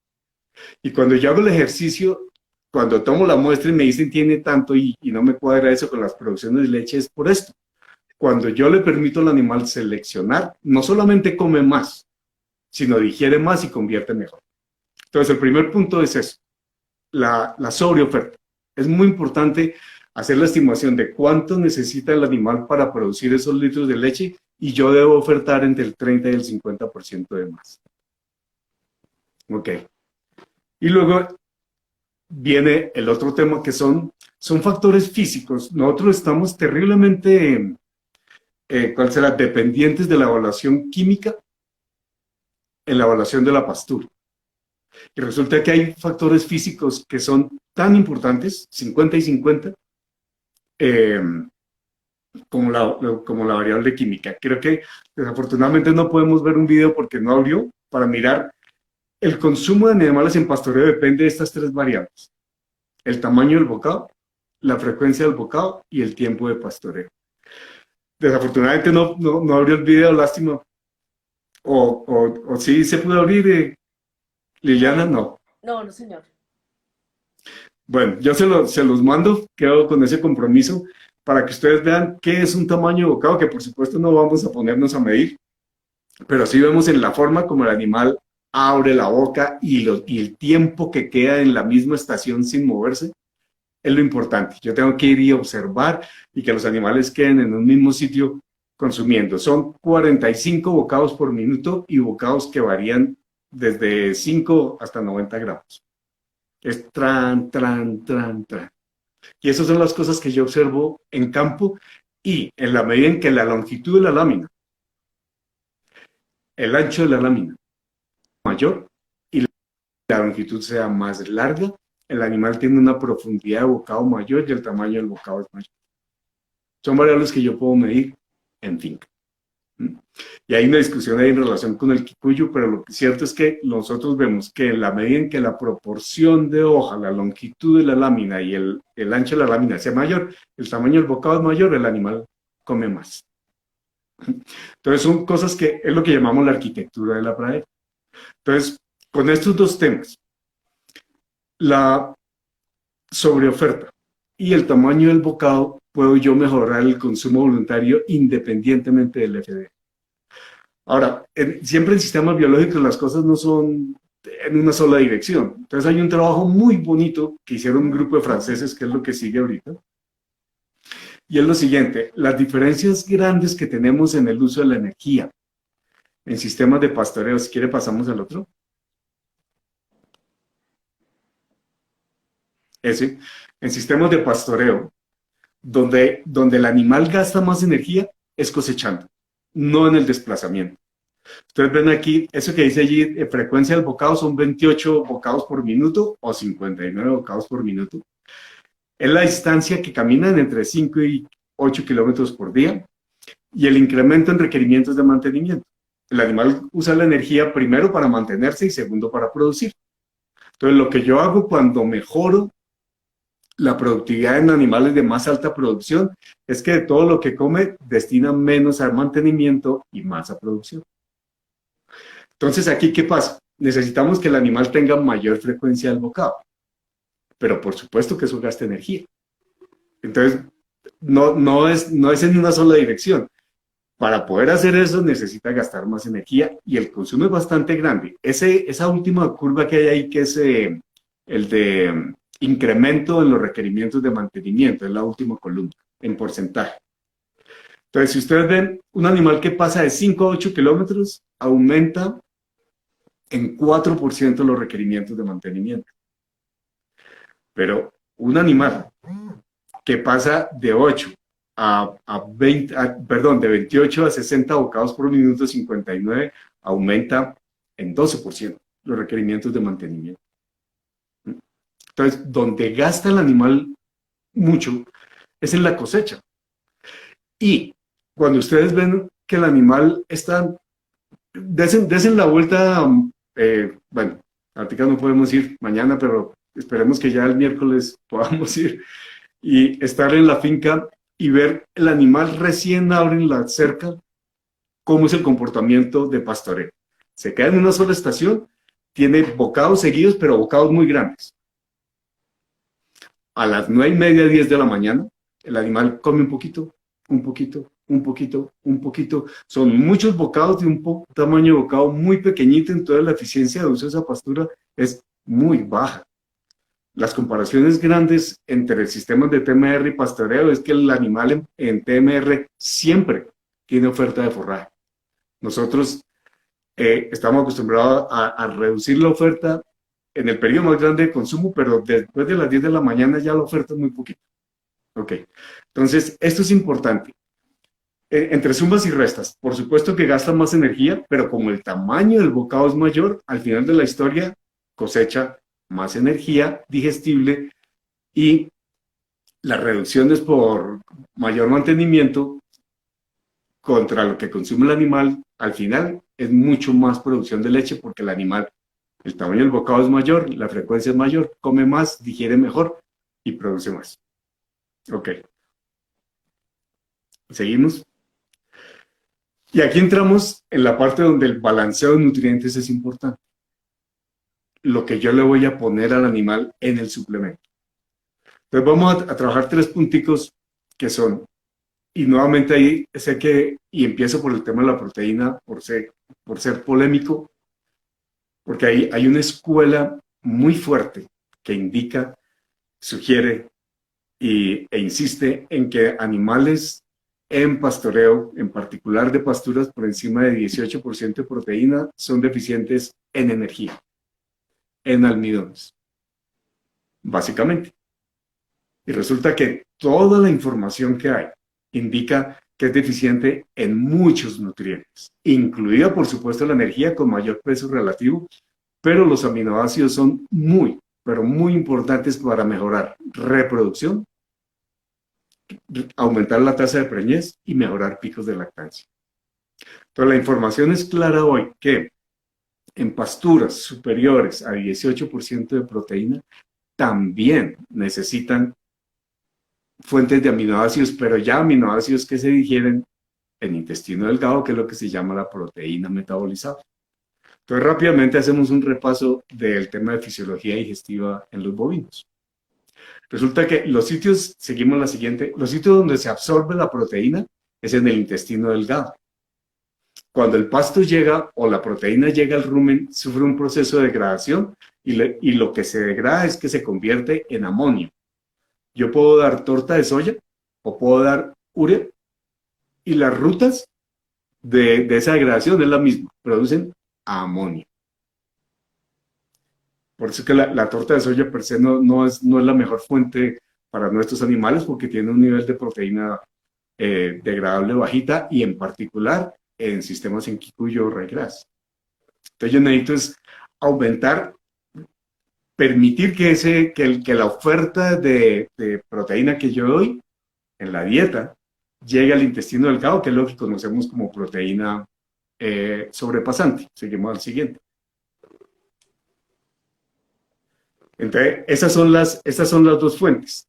Y cuando yo hago el ejercicio, cuando tomo la muestra y me dicen tiene tanto y no me cuadra eso con las producciones de leche, es por esto. Cuando yo le permito al animal seleccionar, no solamente come más, sino digiere más y convierte mejor. Entonces, el primer punto es eso, la sobreoferta. Es muy importante hacer la estimación de cuánto necesita el animal para producir esos litros de leche y yo debo ofertar entre el 30 y el 50% de más. Ok. Y luego viene el otro tema que son factores físicos. Nosotros estamos terriblemente, ¿cuál será? Dependientes de la evaluación química en la evaluación de la pastura. Y resulta que hay factores físicos que son tan importantes, 50 y 50, como la variable química. Creo que desafortunadamente no podemos ver un video porque no abrió para mirar. El consumo de animales en pastoreo depende de estas tres variables: el tamaño del bocado, la frecuencia del bocado y el tiempo de pastoreo. Desafortunadamente no abrió el video, lástima. O sí se pudo abrir, Liliana, no. No, no, señor. Bueno, yo se los mando, quedo con ese compromiso para que ustedes vean qué es un tamaño de bocado, que por supuesto no vamos a ponernos a medir, pero sí vemos en la forma como el animal abre la boca y el tiempo que queda en la misma estación sin moverse, es lo importante. Yo tengo que ir y observar y que los animales queden en un mismo sitio consumiendo. Son 45 bocados por minuto y bocados que varían desde 5 hasta 90 gramos. Es tran, tran, tran, tran. Y esas son las cosas que yo observo en campo y en la medida en que la longitud de la lámina, el ancho de la lámina mayor y la longitud sea más larga, el animal tiene una profundidad de bocado mayor y el tamaño del bocado es mayor. Son variables que yo puedo medir en finca. Y hay una discusión ahí en relación con el quicuyo, pero lo cierto es que nosotros vemos que en la medida en que la proporción de hoja, la longitud de la lámina y el ancho de la lámina sea mayor, el tamaño del bocado es mayor, el animal come más. Entonces son cosas que es lo que llamamos la arquitectura de la pradera. Entonces, con estos dos temas, la sobreoferta y el tamaño del bocado, puedo yo mejorar el consumo voluntario independientemente del FD. Ahora, siempre en sistemas biológicos las cosas no son en una sola dirección. Entonces hay un trabajo muy bonito que hicieron un grupo de franceses, que es lo que sigue ahorita. Y es lo siguiente: las diferencias grandes que tenemos en el uso de la energía en sistemas de pastoreo. Si quiere pasamos al otro. Ese. En sistemas de pastoreo, donde el animal gasta más energía es cosechando, no en el desplazamiento. Ustedes ven aquí, eso que dice allí, frecuencia del bocado, son 28 bocados por minuto o 59 bocados por minuto. Es la distancia que caminan entre 5 y 8 kilómetros por día y el incremento en requerimientos de mantenimiento. El animal usa la energía primero para mantenerse y segundo para producir. Entonces, lo que yo hago cuando mejoro la productividad en animales de más alta producción es que de todo lo que come destina menos al mantenimiento y más a producción. Entonces, aquí, ¿qué pasa? Necesitamos que el animal tenga mayor frecuencia del bocado, pero por supuesto que eso gasta energía. Entonces, no es en una sola dirección. Para poder hacer eso necesita gastar más energía y el consumo es bastante grande. Esa última curva que hay ahí, que es el de incremento en los requerimientos de mantenimiento, es la última columna, en porcentaje. Entonces, si ustedes ven, un animal que pasa de 5 a 8 kilómetros, aumenta en 4% los requerimientos de mantenimiento. Pero un animal que pasa de 8 de 28 a 60 bocados por minuto, 59, aumenta en 12%. los requerimientos de mantenimiento. Entonces, donde gasta el animal mucho es en la cosecha. Y cuando ustedes ven que el animal está, desen la vuelta, bueno, ahorita no podemos ir mañana, pero esperemos que ya el miércoles podamos ir y estar en la finca y ver el animal recién abren la cerca, cómo es el comportamiento de pastoreo. Se queda en una sola estación, tiene bocados seguidos, pero bocados muy grandes. A las 9:30, 10 de la mañana, el animal come un poquito, un poquito, un poquito, un poquito. Son muchos bocados de un tamaño de bocado muy pequeñito, entonces la eficiencia de uso de esa pastura es muy baja. Las comparaciones grandes entre el sistema de TMR y pastoreo es que el animal en TMR siempre tiene oferta de forraje. Nosotros estamos acostumbrados a reducir la oferta en el periodo más grande de consumo, pero después de las 10 de la mañana ya la oferta es muy poquita. Ok, entonces esto es importante. Entre sumas y restas, por supuesto que gasta más energía, pero como el tamaño del bocado es mayor, al final de la historia cosecha más energía digestible y las reducciones por mayor mantenimiento contra lo que consume el animal, al final es mucho más producción de leche porque el animal, el tamaño del bocado es mayor, la frecuencia es mayor, come más, digiere mejor y produce más. Ok. Seguimos. Y aquí entramos en la parte donde el balanceo de nutrientes es importante. Lo que yo le voy a poner al animal en el suplemento. Entonces vamos a trabajar 3 punticos que son, y nuevamente ahí sé que, y empiezo por el tema de la proteína, por ser polémico, porque ahí hay una escuela muy fuerte que indica, sugiere e insiste en que animales en pastoreo, en particular de pasturas por encima de 18% de proteína, son deficientes en energía, en almidones, básicamente. Y resulta que toda la información que hay indica que es deficiente en muchos nutrientes, incluida por supuesto la energía con mayor peso relativo, pero los aminoácidos son muy, pero muy importantes para mejorar reproducción, aumentar la tasa de preñez y mejorar picos de lactancia. Entonces la información es clara hoy que en pasturas superiores a 18% de proteína también necesitan fuentes de aminoácidos, pero ya aminoácidos que se digieren en intestino delgado, que es lo que se llama la proteína metabolizada. Entonces rápidamente hacemos un repaso del tema de fisiología digestiva en los bovinos. Resulta que los sitios, seguimos la siguiente, los sitios donde se absorbe la proteína es en el intestino delgado. Cuando el pasto llega o la proteína llega al rumen, sufre un proceso de degradación y lo que se degrada es que se convierte en amonio. Yo puedo dar torta de soya o puedo dar urea y las rutas de esa degradación es la misma, producen amonio. Por eso que la torta de soya per se no es la mejor fuente para nuestros animales porque tiene un nivel de proteína degradable bajita y en particular en sistemas en Kikuyu o Ryegrass. Entonces yo necesito es aumentar, permitir que la oferta de proteína que yo doy en la dieta llegue al intestino delgado, que es lo que conocemos como proteína sobrepasante. Seguimos al siguiente. Entonces, estas son las 2 fuentes.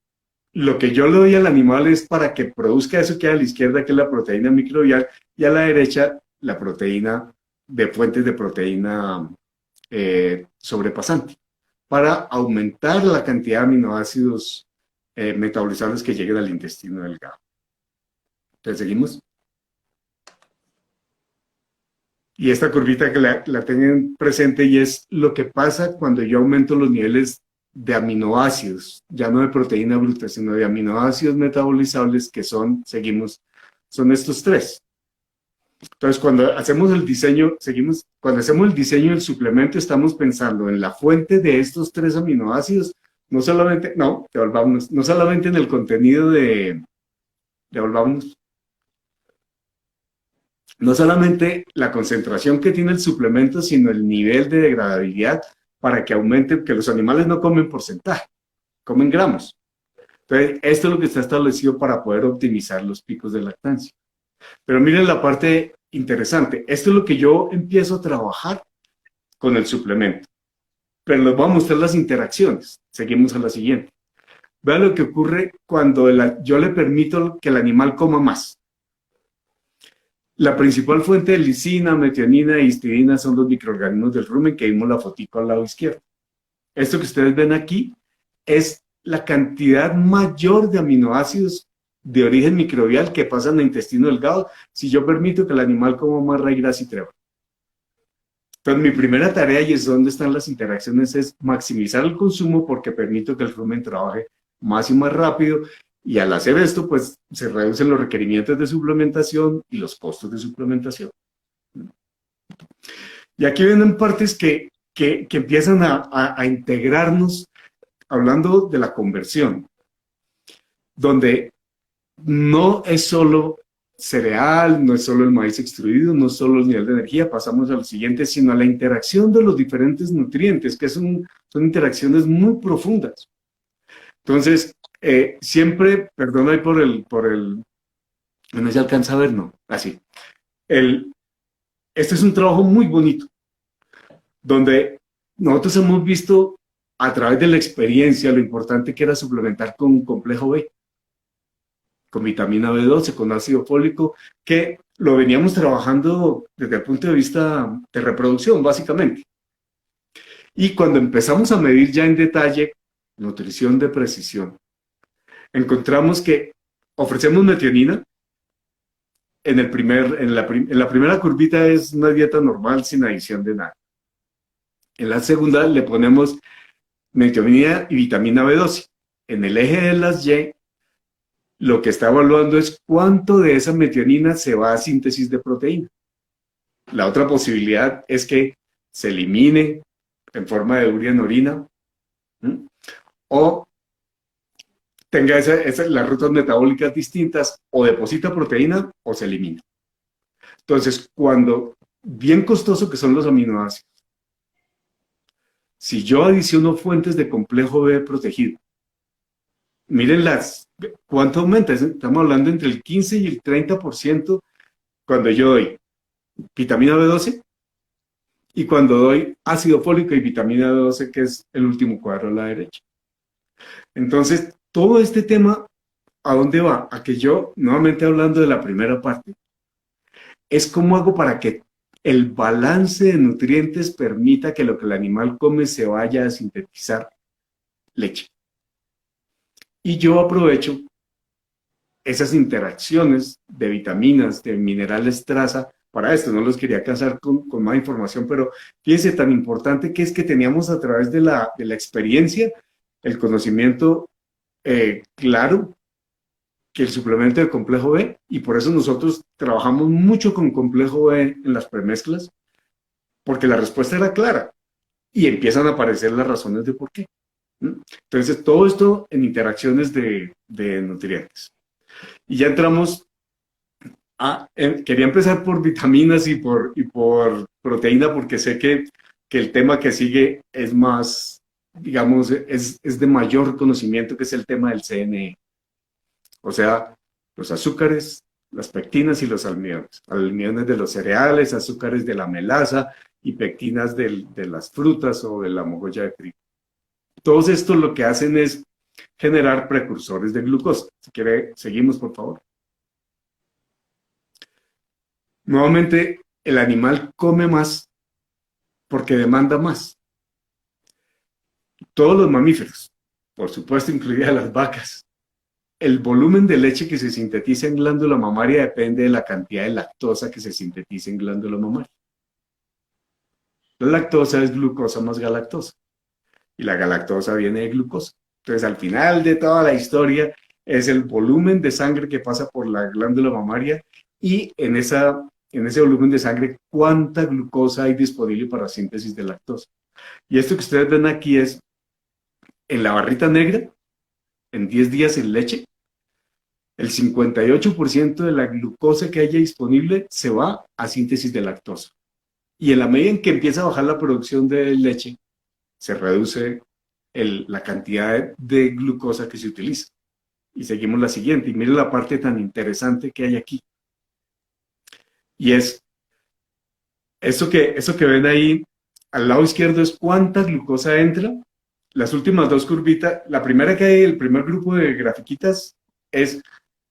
Lo que yo le doy al animal es para que produzca eso que hay a la izquierda, que es la proteína microbial, y a la derecha, la proteína de fuentes de proteína sobrepasante, para aumentar la cantidad de aminoácidos metabolizables que lleguen al intestino delgado. Entonces, seguimos. Y esta curvita que la tengan presente y es lo que pasa cuando yo aumento los niveles de aminoácidos, ya no de proteína bruta, sino de aminoácidos metabolizables que son estos 3. Entonces, cuando hacemos el diseño, cuando hacemos el diseño del suplemento, estamos pensando en la fuente de estos 3 aminoácidos, no solamente en el contenido devolvámonos. no solamente la concentración que tiene el suplemento, sino el nivel de degradabilidad para que aumente, que los animales no comen porcentaje, comen gramos. Entonces, esto es lo que está establecido para poder optimizar los picos de lactancia. Pero miren la parte interesante. Esto es lo que yo empiezo a trabajar con el suplemento. Pero les voy a mostrar las interacciones. Seguimos a la siguiente. Vean lo que ocurre cuando yo le permito que el animal coma más. La principal fuente de lisina, metionina e histidina son los microorganismos del rumen, que vimos la fotico al lado izquierdo. Esto que ustedes ven aquí es la cantidad mayor de aminoácidos de origen microbial que pasan al intestino delgado si yo permito que el animal coma más raíz, grasa y trébol. Entonces, mi primera tarea, y es donde están las interacciones, es maximizar el consumo porque permito que el rumen trabaje más y más rápido, y al hacer esto, pues, se reducen los requerimientos de suplementación y los costos de suplementación. Y aquí vienen partes que empiezan a integrarnos, hablando de la conversión, donde no es solo cereal, no es solo el maíz extruido, no es solo el nivel de energía, pasamos a lo siguiente, sino a la interacción de los diferentes nutrientes, que son interacciones muy profundas. Entonces, siempre, perdón ahí no se alcanza a ver, no, así. Este es un trabajo muy bonito, donde nosotros hemos visto a través de la experiencia lo importante que era suplementar con complejo B, con vitamina B12, con ácido fólico, que lo veníamos trabajando desde el punto de vista de reproducción, básicamente. Y cuando empezamos a medir ya en detalle nutrición de precisión, encontramos que ofrecemos metionina. En la primera curvita es una dieta normal sin adición de nada. En la segunda le ponemos metionina y vitamina B12. En el eje de las Y, lo que está evaluando es cuánto de esa metionina se va a síntesis de proteína. La otra posibilidad es que se elimine en forma de urea en orina, o tenga las rutas metabólicas distintas, o deposita proteína o se elimina. Entonces, bien costoso que son los aminoácidos, si yo adiciono fuentes de complejo B protegido, miren cuánto aumenta. Estamos hablando entre el 15 y el 30% cuando yo doy vitamina B12 y cuando doy ácido fólico y vitamina B12, que es el último cuadro a la derecha. Entonces, todo este tema, ¿a dónde va? A que yo, nuevamente hablando de la primera parte, es cómo hago para que el balance de nutrientes permita que lo que el animal come se vaya a sintetizar leche. Y yo aprovecho esas interacciones de vitaminas, de minerales traza, para esto. No los quería cansar con más información, pero fíjense tan importante que es que teníamos a través de la experiencia el conocimiento claro que el suplemento de complejo B, y por eso nosotros trabajamos mucho con complejo B en las premezclas, porque la respuesta era clara y empiezan a aparecer las razones de por qué. Entonces, todo esto en interacciones de nutrientes. Y ya entramos quería empezar por vitaminas y por proteína, porque sé que el tema que sigue es más, digamos, es de mayor conocimiento, que es el tema del CNE. O sea, los azúcares, las pectinas y los almidones. Almidones de los cereales, azúcares de la melaza y pectinas de las frutas o de la mogolla de trigo. Todos estos lo que hacen es generar precursores de glucosa. Si quiere, seguimos, por favor. Nuevamente, el animal come más porque demanda más. Todos los mamíferos, por supuesto, incluidas las vacas, el volumen de leche que se sintetiza en glándula mamaria depende de la cantidad de lactosa que se sintetiza en glándula mamaria. La lactosa es glucosa más galactosa, y la galactosa viene de glucosa. Entonces, al final de toda la historia, es el volumen de sangre que pasa por la glándula mamaria, y en ese volumen de sangre, cuánta glucosa hay disponible para síntesis de lactosa. Y esto que ustedes ven aquí es, en la barrita negra, en 10 días en leche, el 58% de la glucosa que haya disponible se va a síntesis de lactosa. Y en la medida en que empieza a bajar la producción de leche, se reduce la cantidad de glucosa que se utiliza. Y seguimos la siguiente. Y miren la parte tan interesante que hay aquí. Y es, eso que ven ahí, al lado izquierdo es cuánta glucosa entra. Las últimas dos curvitas, la primera que hay, el primer grupo de grafiquitas, es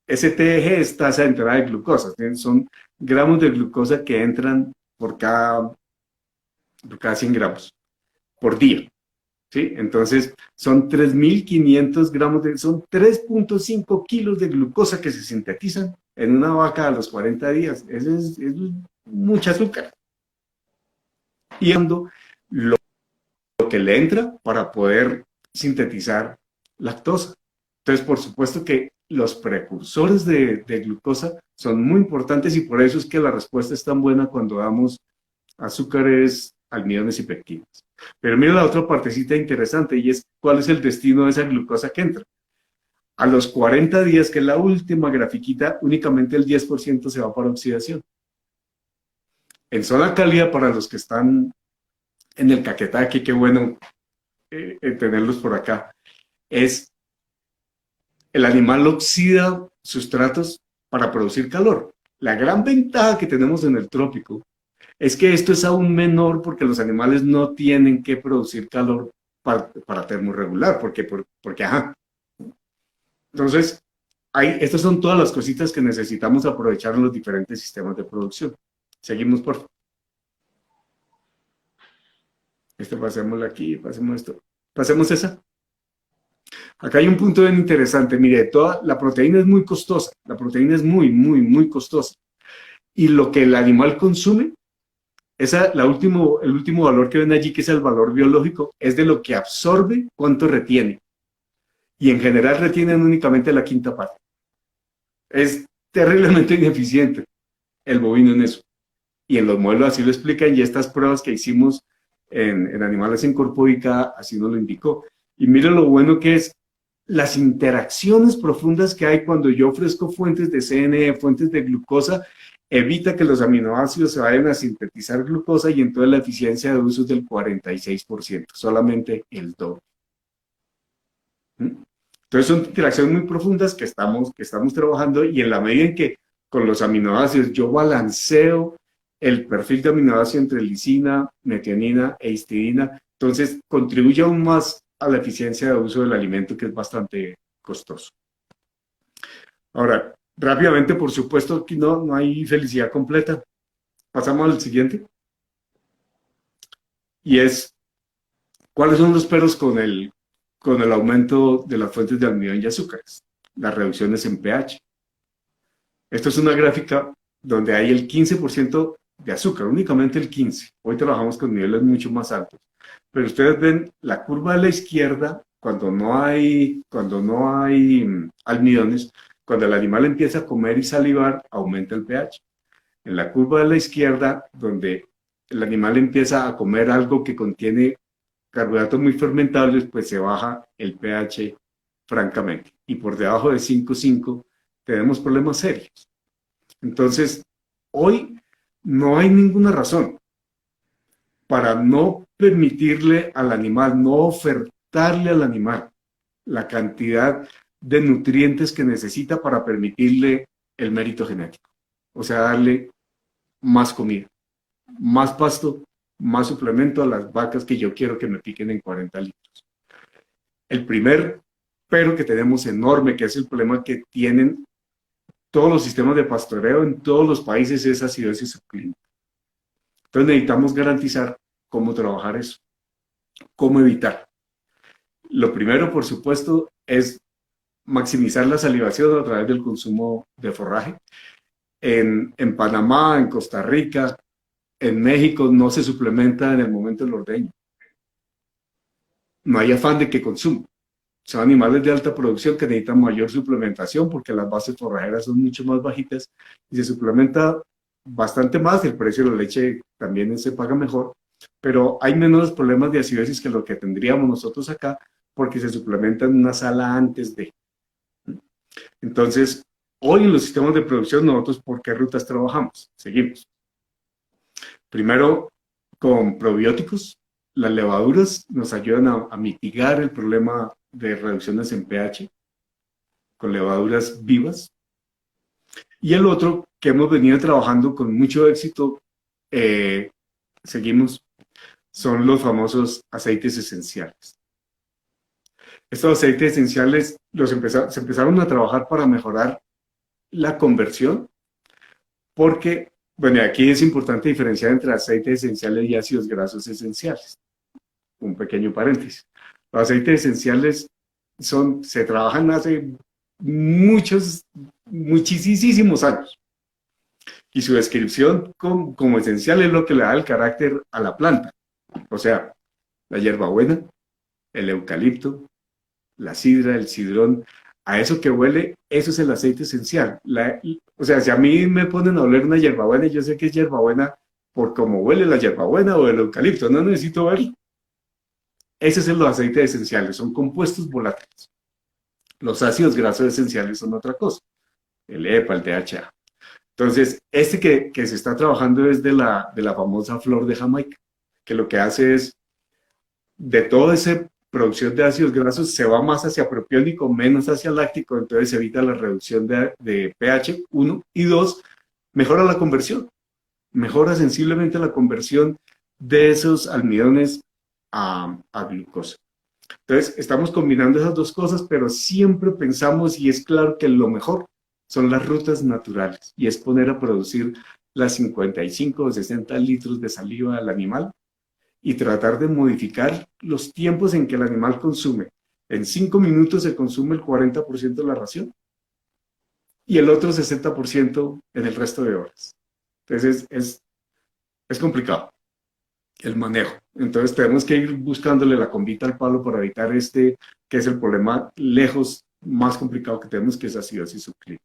STG, es tasa de entrada de glucosa. Son gramos de glucosa que entran por cada 100 gramos por día. ¿Sí? Entonces, son 3.500 gramos, son 3.5 kilos de glucosa que se sintetizan en una vaca a los 40 días. Eso es mucha azúcar. Y lo que le entra para poder sintetizar lactosa. Entonces, por supuesto que los precursores de glucosa son muy importantes y por eso es que la respuesta es tan buena cuando damos azúcares, almidones y pectinas. Pero mira la otra partecita interesante y es cuál es el destino de esa glucosa que entra. A los 40 días, que es la última grafiquita, únicamente el 10% se va para oxidación. En zona cálida, para los que están en el Caquetá, aquí qué bueno tenerlos por acá, es el animal oxida sustratos para producir calor. La gran ventaja que tenemos en el trópico es que esto es aún menor porque los animales no tienen que producir calor para termorregular, porque ajá. Entonces, estas son todas las cositas que necesitamos aprovechar en los diferentes sistemas de producción. Seguimos, por favor. Pasémoslo aquí, pasemos esto. Pasemos esa. Acá hay un punto bien interesante. Mire, la proteína es muy costosa. La proteína es muy, muy, muy costosa. Y lo que el animal consume, el último valor que ven allí, que es el valor biológico, es de lo que absorbe, cuánto retiene. Y en general retienen únicamente la quinta parte. Es terriblemente ineficiente el bovino en eso. Y en los modelos así lo explican, y estas pruebas que hicimos en animales en corpórica así nos lo indicó. Y miren lo bueno que es las interacciones profundas que hay cuando yo ofrezco fuentes de CNE, fuentes de glucosa, evita que los aminoácidos se vayan a sintetizar glucosa y entonces la eficiencia de uso es del 46%, solamente el doble. Entonces son interacciones muy profundas que estamos trabajando, y en la medida en que con los aminoácidos yo balanceo el perfil de aminoácido entre lisina, metionina e histidina, entonces contribuye aún más a la eficiencia de uso del alimento, que es bastante costoso. Ahora, rápidamente, por supuesto, aquí no hay felicidad completa. Pasamos al siguiente. Y es, ¿cuáles son los peros con el aumento de las fuentes de almidón y azúcares? Las reducciones en pH. Esto es una gráfica donde hay el 15% de azúcar, únicamente el 15%. Hoy trabajamos con niveles mucho más altos. Pero ustedes ven la curva de la izquierda, cuando no hay almidones, cuando el animal empieza a comer y salivar, aumenta el pH. En la curva de la izquierda, donde el animal empieza a comer algo que contiene carbohidratos muy fermentables, pues se baja el pH francamente. Y por debajo de 5,5 tenemos problemas serios. Entonces, hoy no hay ninguna razón para no permitirle al animal, no ofertarle al animal la cantidad de nutrientes que necesita para permitirle el mérito genético. O sea, darle más comida, más pasto, más suplemento a las vacas que yo quiero que me piquen en 40 litros. El primer pero que tenemos enorme, que es el problema que tienen todos los sistemas de pastoreo en todos los países, es acidosis subclínica. Entonces necesitamos garantizar cómo trabajar eso, cómo evitar. Lo primero, por supuesto, es maximizar la salivación a través del consumo de forraje. En Panamá, en Costa Rica, en México no se suplementa en el momento del ordeño. No hay afán de que consuma. Son animales de alta producción que necesitan mayor suplementación porque las bases forrajeras son mucho más bajitas y se suplementa bastante más. El precio de la leche también se paga mejor, pero hay menos problemas de acidosis que lo que tendríamos nosotros acá porque se suplementa en una sala antes de. Entonces, hoy en los sistemas de producción, nosotros, ¿por qué rutas trabajamos? Seguimos. Primero, con probióticos. Las levaduras nos ayudan a mitigar el problema de reducciones en pH con levaduras vivas. Y el otro que hemos venido trabajando con mucho éxito, seguimos, son los famosos aceites esenciales. Estos aceites esenciales se empezaron a trabajar para mejorar la conversión, porque, bueno, aquí es importante diferenciar entre aceites esenciales y ácidos grasos esenciales. Un pequeño paréntesis. Los aceites esenciales se trabajan hace muchísimos años. Y su descripción como esencial es lo que le da el carácter a la planta. O sea, la hierbabuena, el eucalipto, la sidra, el sidrón, a eso que huele, eso es el aceite esencial. O sea, si a mí me ponen a oler una hierbabuena, yo sé que es hierbabuena por cómo huele la hierbabuena o el eucalipto, no necesito verlo. Ese es los aceites esenciales, son compuestos volátiles. Los ácidos grasos esenciales son otra cosa, el EPA, el DHA. Entonces, que se está trabajando es de la famosa flor de Jamaica, que lo que hace es, de toda esa producción de ácidos grasos, se va más hacia propiónico, menos hacia láctico, entonces se evita la reducción de pH, 1, y 2, mejora la conversión, mejora sensiblemente la conversión de esos almidones a glucosa. Entonces, estamos combinando esas dos cosas, pero siempre pensamos, y es claro que lo mejor son las rutas naturales, y es poner a producir las 55 o 60 litros de saliva al animal y tratar de modificar los tiempos en que el animal consume. En 5 minutos se consume el 40% de la ración y el otro 60% en el resto de horas. Entonces, es complicado el manejo. Entonces tenemos que ir buscándole la combita al palo para evitar que es el problema lejos más complicado que tenemos, que es acidosis subclínica.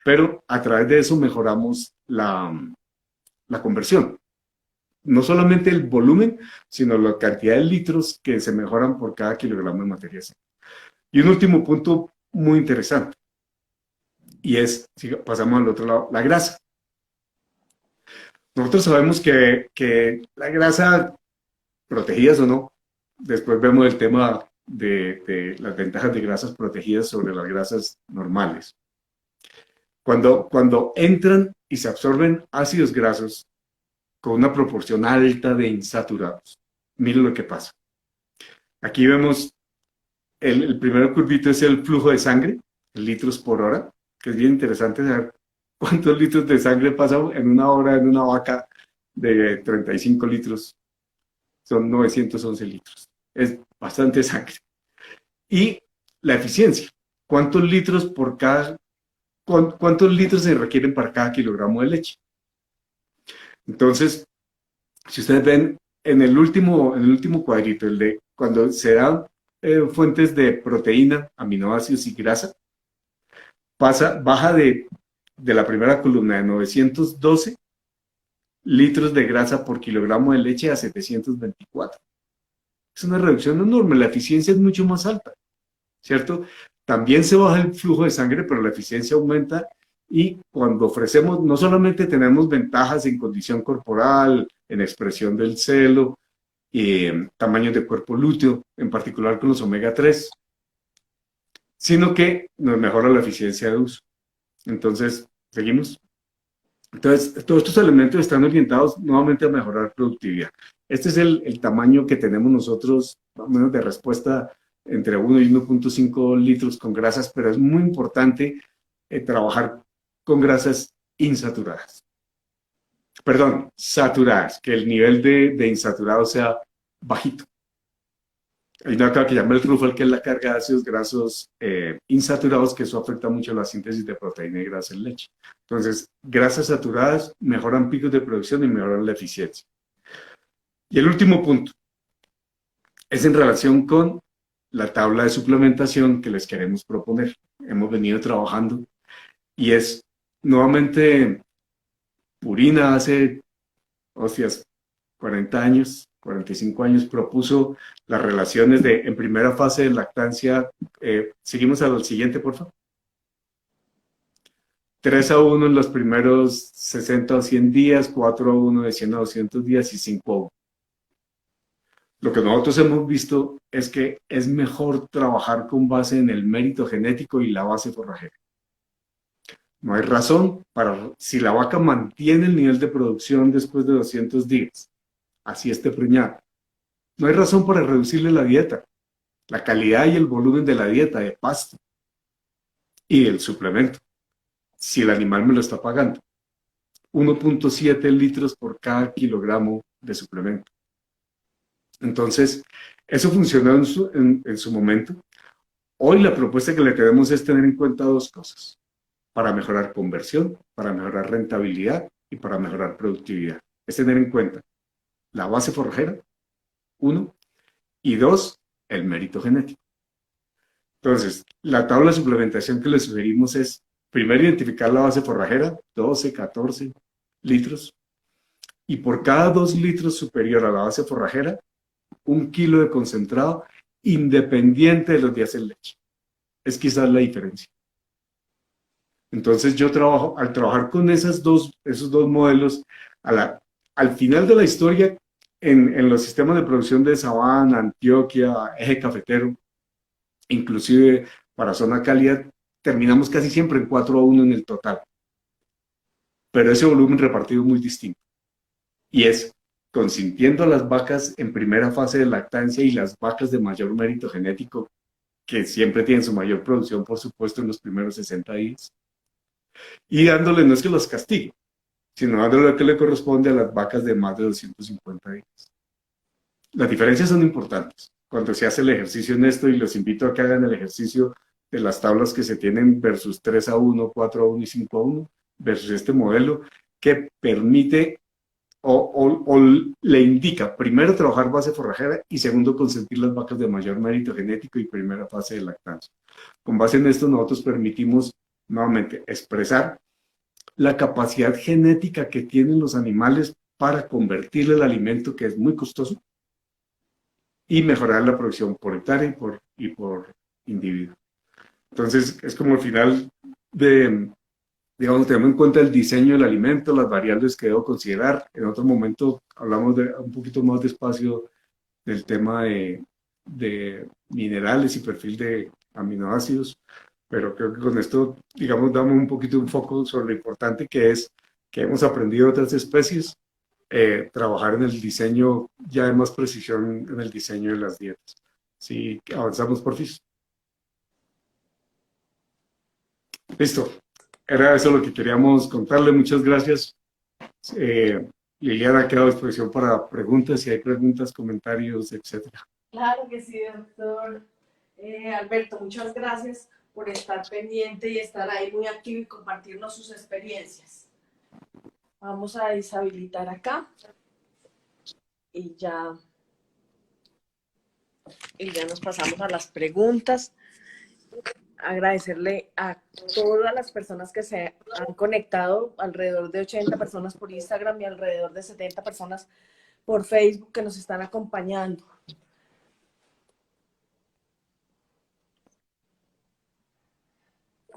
Pero a través de eso mejoramos la conversión. No solamente el volumen, sino la cantidad de litros que se mejoran por cada kilogramo de materia seca. Y un último punto muy interesante, y si pasamos al otro lado, la grasa. Nosotros sabemos que la grasa, protegidas o no, después vemos el tema de las ventajas de grasas protegidas sobre las grasas normales. Cuando entran y se absorben ácidos grasos con una proporción alta de insaturados, miren lo que pasa. Aquí vemos el primer curvito es el flujo de sangre, litros por hora, que es bien interesante saber cuántos litros de sangre pasan en una hora en una vaca de 35 litros. Son 911 litros. Es bastante sangre. Y la eficiencia. ¿Cuántos litros se requieren para cada kilogramo de leche? Entonces, si ustedes ven en el último cuadrito, el de cuando se dan fuentes de proteína, aminoácidos y grasa, baja de la primera columna de 912 litros de grasa por kilogramo de leche a 724. Es una reducción enorme, la eficiencia es mucho más alta, ¿cierto? También se baja el flujo de sangre, pero la eficiencia aumenta, y cuando ofrecemos, no solamente tenemos ventajas en condición corporal, en expresión del celo, y tamaño de cuerpo lúteo, en particular con los omega 3, sino que nos mejora la eficiencia de uso. Entonces, seguimos. Entonces, todos estos elementos están orientados nuevamente a mejorar productividad. Este es el tamaño que tenemos nosotros, más o menos de respuesta entre 1 y 1.5 litros con grasas, pero es muy importante trabajar con grasas insaturadas. Perdón, saturadas, que el nivel de insaturado sea bajito. Hay una cosa que llama el TRUFAL, que es la carga de ácidos grasos insaturados, que eso afecta mucho la síntesis de proteína y grasa en leche. Entonces, grasas saturadas mejoran picos de producción y mejoran la eficiencia. Y el último punto es en relación con la tabla de suplementación que les queremos proponer. Hemos venido trabajando y es nuevamente Purina hace, 40 años, 45 años, propuso las relaciones en primera fase de lactancia. Seguimos al siguiente, por favor. 3-1 en los primeros 60 o 100 días, 4-1 de 100 a 200 días y 5-1. Lo que nosotros hemos visto es que es mejor trabajar con base en el mérito genético y la base forrajera. No hay razón para, si la vaca mantiene el nivel de producción después de 200 días, así esté preñada, no hay razón para reducirle la dieta, la calidad y el volumen de la dieta, de pasto y del suplemento, si el animal me lo está pagando. 1.7 litros por cada kilogramo de suplemento. Entonces, eso funcionó en su momento. Hoy la propuesta que le tenemos es tener en cuenta dos cosas, para mejorar conversión, para mejorar rentabilidad y para mejorar productividad. Es tener en cuenta la base forrajera, 1, y 2, el mérito genético. Entonces, la tabla de suplementación que le sugerimos es, primero identificar la base forrajera, 12, 14 litros, y por cada 2 litros superior a la base forrajera, 1 kilo de concentrado independiente de los días en leche. Es quizás la diferencia. Entonces yo trabajo, al trabajar con esos dos modelos, al final de la historia, en los sistemas de producción de Sabana, Antioquia, Eje Cafetero, inclusive para zona cálida, terminamos casi siempre en 4-1 en el total. Pero ese volumen repartido es muy distinto. Y es consintiendo a las vacas en primera fase de lactancia y las vacas de mayor mérito genético, que siempre tienen su mayor producción, por supuesto, en los primeros 60 días. Y dándole, no es que los castigue, sino dándole lo que le corresponde a las vacas de más de 250 días. Las diferencias son importantes. Cuando se hace el ejercicio en esto, y los invito a que hagan el ejercicio de las tablas que se tienen versus 3-1, 4-1 y 5-1, versus este modelo que permite o le indica, primero, trabajar base forrajera y segundo, consentir las vacas de mayor mérito genético y primera fase de lactancia. Con base en esto, nosotros permitimos, nuevamente, expresar la capacidad genética que tienen los animales para convertirle el alimento, que es muy costoso, y mejorar la producción por hectárea y por individuo. Entonces, es como el final de, digamos, tenemos en cuenta el diseño del alimento, las variables que debo considerar. En otro momento hablamos un poquito más despacio del tema de minerales y perfil de aminoácidos, pero creo que con esto, digamos, damos un poquito un foco sobre lo importante que es que hemos aprendido de otras especies, trabajar en el diseño, ya de más precisión en el diseño de las dietas. Sí, avanzamos por fin. Listo. Era eso lo que queríamos contarle. Muchas gracias. Liliana, queda a disposición para preguntas, si hay preguntas, comentarios, etcétera. Claro que sí, doctor Alberto. Muchas gracias por estar pendiente y estar ahí muy activo y compartirnos sus experiencias. Vamos a deshabilitar acá y ya nos pasamos a las preguntas. Agradecerle a todas las personas que se han conectado, alrededor de 80 personas por Instagram y alrededor de 70 personas por Facebook que nos están acompañando.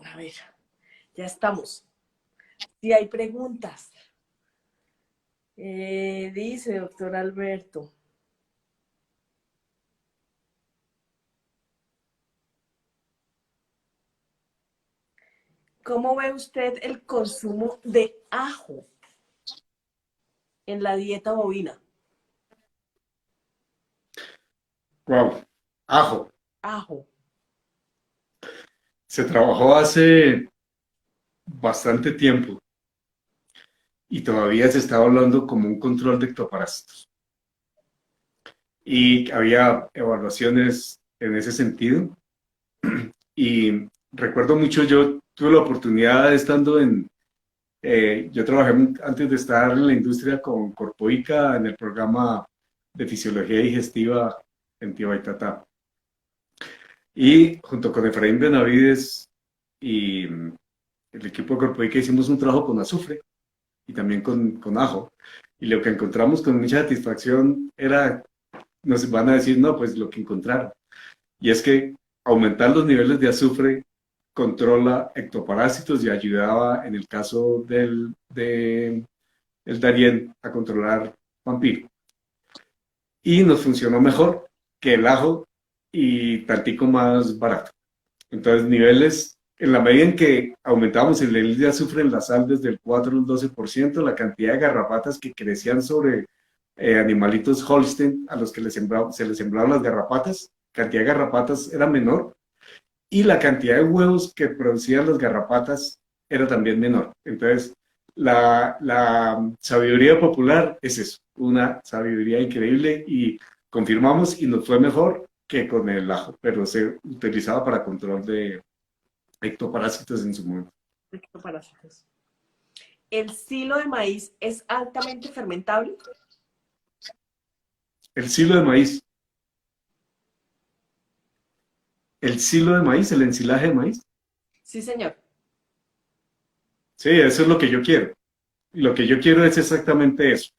A ver, ya estamos. Si hay preguntas. Dice doctor Alberto. ¿Cómo ve usted el consumo de ajo en la dieta bovina? Wow, ajo. Ajo. Se trabajó hace bastante tiempo y todavía se está hablando como un control de ectoparásitos. Y había evaluaciones en ese sentido. Y recuerdo mucho, yo tuve la oportunidad de estando yo trabajé antes de estar en la industria con Corpoica en el programa de fisiología digestiva en Tibaitatá. Y junto con Efraín Benavides y el equipo de Corpoica hicimos un trabajo con azufre y también con ajo. Y lo que encontramos con mucha satisfacción era, nos van a decir, no, pues lo que encontraron. Y es que aumentar los niveles de azufre controla ectoparásitos y ayudaba en el caso de el Darien a controlar vampiro. Y nos funcionó mejor que el ajo y tantico más barato. Entonces, niveles, en la medida en que aumentábamos el nivel de azufre en la sal desde el 4 al 12%, la cantidad de garrapatas que crecían sobre animalitos Holstein a los que se les sembraban las garrapatas, cantidad de garrapatas era menor y la cantidad de huevos que producían las garrapatas era también menor. Entonces, la sabiduría popular es eso, una sabiduría increíble y confirmamos y nos fue mejor que con el ajo, pero se utilizaba para control de ectoparásitos en su momento. Parásitos. ¿El silo de maíz es altamente fermentable? El silo de maíz. El silo de maíz, el ensilaje de maíz. Sí, señor. Sí, eso es lo que yo quiero. Y lo que yo quiero es exactamente eso,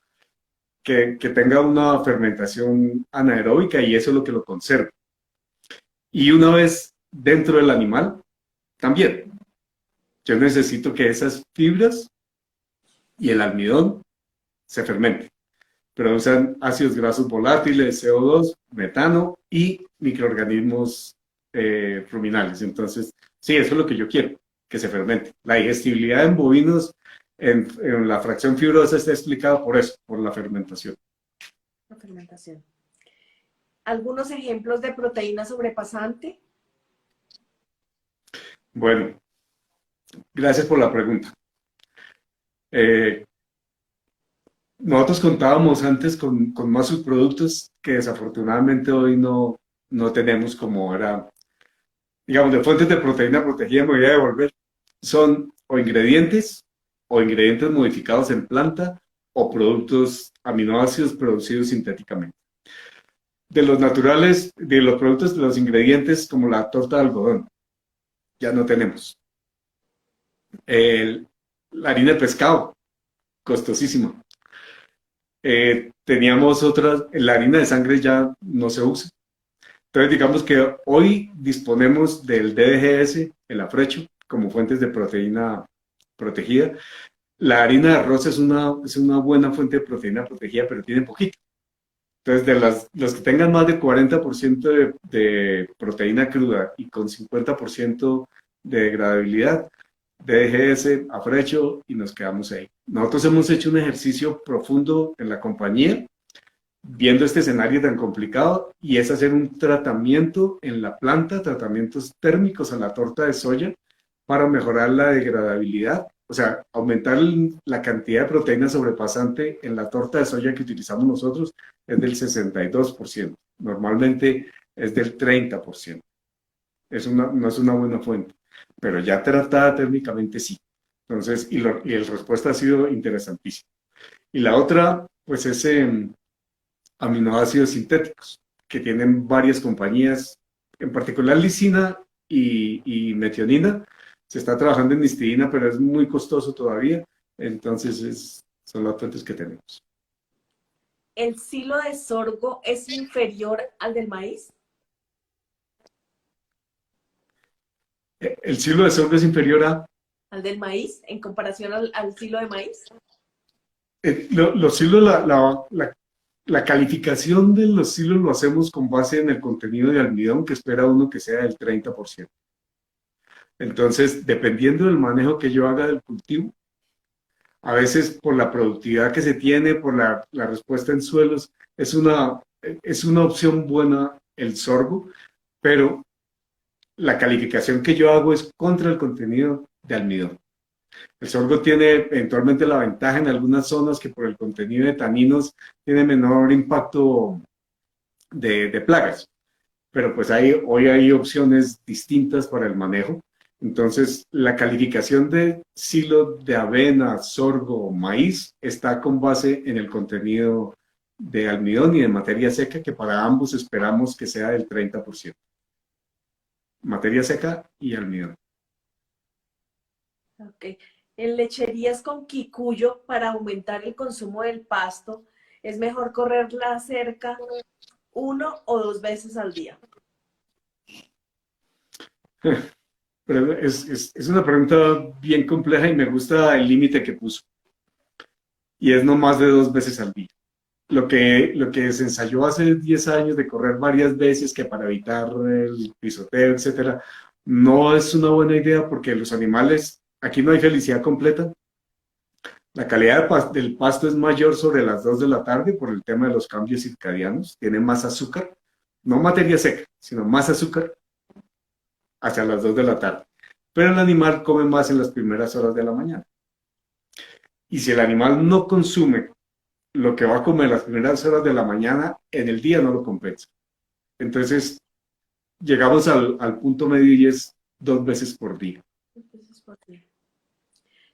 que tenga una fermentación anaeróbica y eso es lo que lo conserva. Y una vez dentro del animal, también. Yo necesito que esas fibras y el almidón se fermenten. Producen ácidos grasos volátiles, CO2, metano y microorganismos ruminales. Entonces, sí, eso es lo que yo quiero, que se fermente. La digestibilidad en bovinos, en la fracción fibrosa está explicada por eso, por la fermentación. La fermentación. ¿Algunos ejemplos de proteína sobrepasante? Bueno, gracias por la pregunta. Nosotros contábamos antes con más subproductos que desafortunadamente hoy no tenemos como era, digamos, de fuentes de proteína protegida, me voy a devolver. Son o ingredientes modificados en planta, o productos aminoácidos producidos sintéticamente. De los naturales, de los productos, de los ingredientes, como la torta de algodón, ya no tenemos. La harina de pescado, costosísima. Teníamos otras, la harina de sangre ya no se usa. Entonces, digamos que hoy disponemos del DDGS, el afrecho, como fuentes de proteína protegida. La harina de arroz es una buena fuente de proteína protegida, pero tiene poquito. Entonces, los que tengan más de 40% de proteína cruda y con 50% de degradabilidad, DDGS, afrecho, y nos quedamos ahí. Nosotros hemos hecho un ejercicio profundo en la compañía, viendo este escenario tan complicado, y es hacer un tratamiento en la planta, tratamientos térmicos a la torta de soya para mejorar la degradabilidad, o sea, aumentar la cantidad de proteína sobrepasante en la torta de soya que utilizamos nosotros es del 62%. Normalmente es del 30%. No es una buena fuente, pero ya tratada térmicamente sí. Entonces, y la respuesta ha sido interesantísima. Y la otra, pues es aminoácidos sintéticos, que tienen varias compañías, en particular lisina y metionina. Se está trabajando en histidina, pero es muy costoso todavía. Entonces, son las fuentes que tenemos. ¿El silo de sorgo es inferior al del maíz? ¿El silo de sorgo es inferior a? ¿Al del maíz en comparación al silo de maíz? Los silos, la calificación de los silos lo hacemos con base en el contenido de almidón que espera uno que sea del 30%. Entonces, dependiendo del manejo que yo haga del cultivo, a veces por la productividad que se tiene, por la respuesta en suelos, es una opción buena el sorgo, pero la calificación que yo hago es contra el contenido de almidón. El sorgo tiene eventualmente la ventaja en algunas zonas que por el contenido de taninos tiene menor impacto de plagas, pero pues hoy hay opciones distintas para el manejo. Entonces, la calificación de silo de avena, sorgo, maíz está con base en el contenido de almidón y de materia seca, que para ambos esperamos que sea del 30%. Materia seca y almidón. Ok. En lecherías con quicuyo, para aumentar el consumo del pasto, ¿es mejor correr la cerca 1 o 2 veces al día? pero es una pregunta bien compleja y me gusta el límite que puso. Y es no más de 2 veces al día. Lo que se ensayó hace 10 años de correr varias veces que para evitar el pisoteo, etcétera, no es una buena idea porque los animales, aquí no hay felicidad completa. La calidad del pasto es mayor sobre las 2 de la tarde por el tema de los cambios circadianos. Tiene más azúcar, no materia seca, sino más azúcar hacia las 2 de la tarde. Pero el animal come más en las primeras horas de la mañana. Y si el animal no consume lo que va a comer las primeras horas de la mañana, en el día no lo compensa. Entonces, llegamos al punto medio y es 2 veces por día.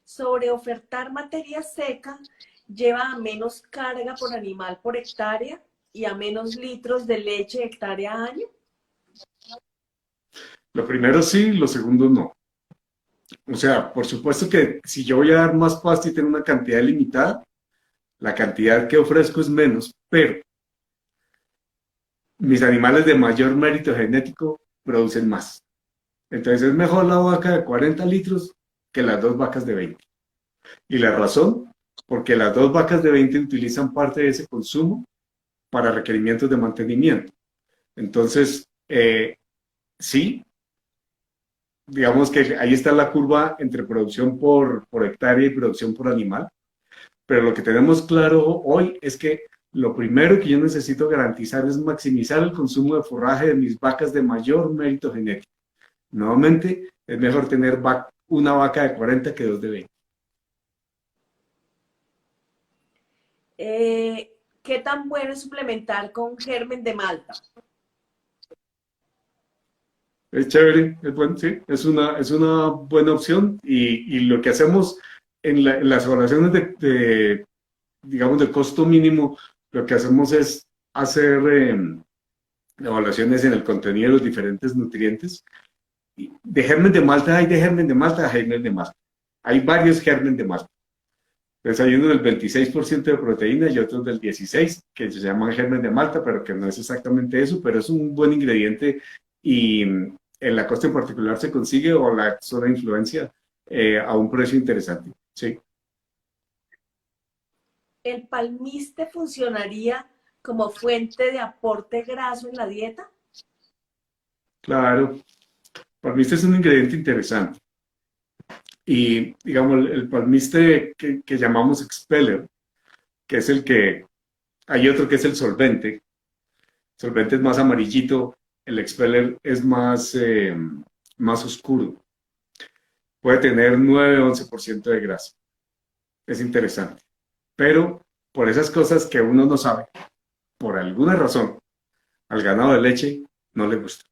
Sobre ofertar materia seca, lleva a menos carga por animal por hectárea y a menos litros de leche hectárea a año. Lo primero sí, lo segundo no. O sea, por supuesto que si yo voy a dar más pasto y tengo una cantidad limitada, la cantidad que ofrezco es menos, pero mis animales de mayor mérito genético producen más. Entonces es mejor la vaca de 40 litros que las 2 vacas de 20. Y la razón, porque las 2 vacas de 20 utilizan parte de ese consumo para requerimientos de mantenimiento. Entonces, sí, digamos que ahí está la curva entre producción por hectárea y producción por animal. Pero lo que tenemos claro hoy es que lo primero que yo necesito garantizar es maximizar el consumo de forraje de mis vacas de mayor mérito genético. Nuevamente, es mejor tener una vaca de 40 que 2 de 20. ¿Qué tan bueno es suplementar con germen de malta? Es chévere, es bueno, sí, es una buena opción y lo que hacemos en las evaluaciones digamos, de costo mínimo, lo que hacemos es hacer evaluaciones en el contenido de los diferentes nutrientes. De germen de malta hay de germen de malta a germen de malta. Hay varios germen de malta. Entonces hay uno del 26% de proteína y otros del 16%, que se llaman germen de malta, pero que no es exactamente eso, pero es un buen ingrediente y en la costa en particular se consigue o la zona de influencia a un precio interesante. Sí. ¿El palmiste funcionaría como fuente de aporte graso en la dieta? Claro, palmiste es un ingrediente interesante. Y, digamos, el palmiste que llamamos expeller, que es hay otro que es el solvente. El solvente es más amarillito, el expeller es más oscuro. Puede tener 9-11% de grasa. Es interesante. Pero por esas cosas que uno no sabe, por alguna razón, al ganado de leche no le gusta.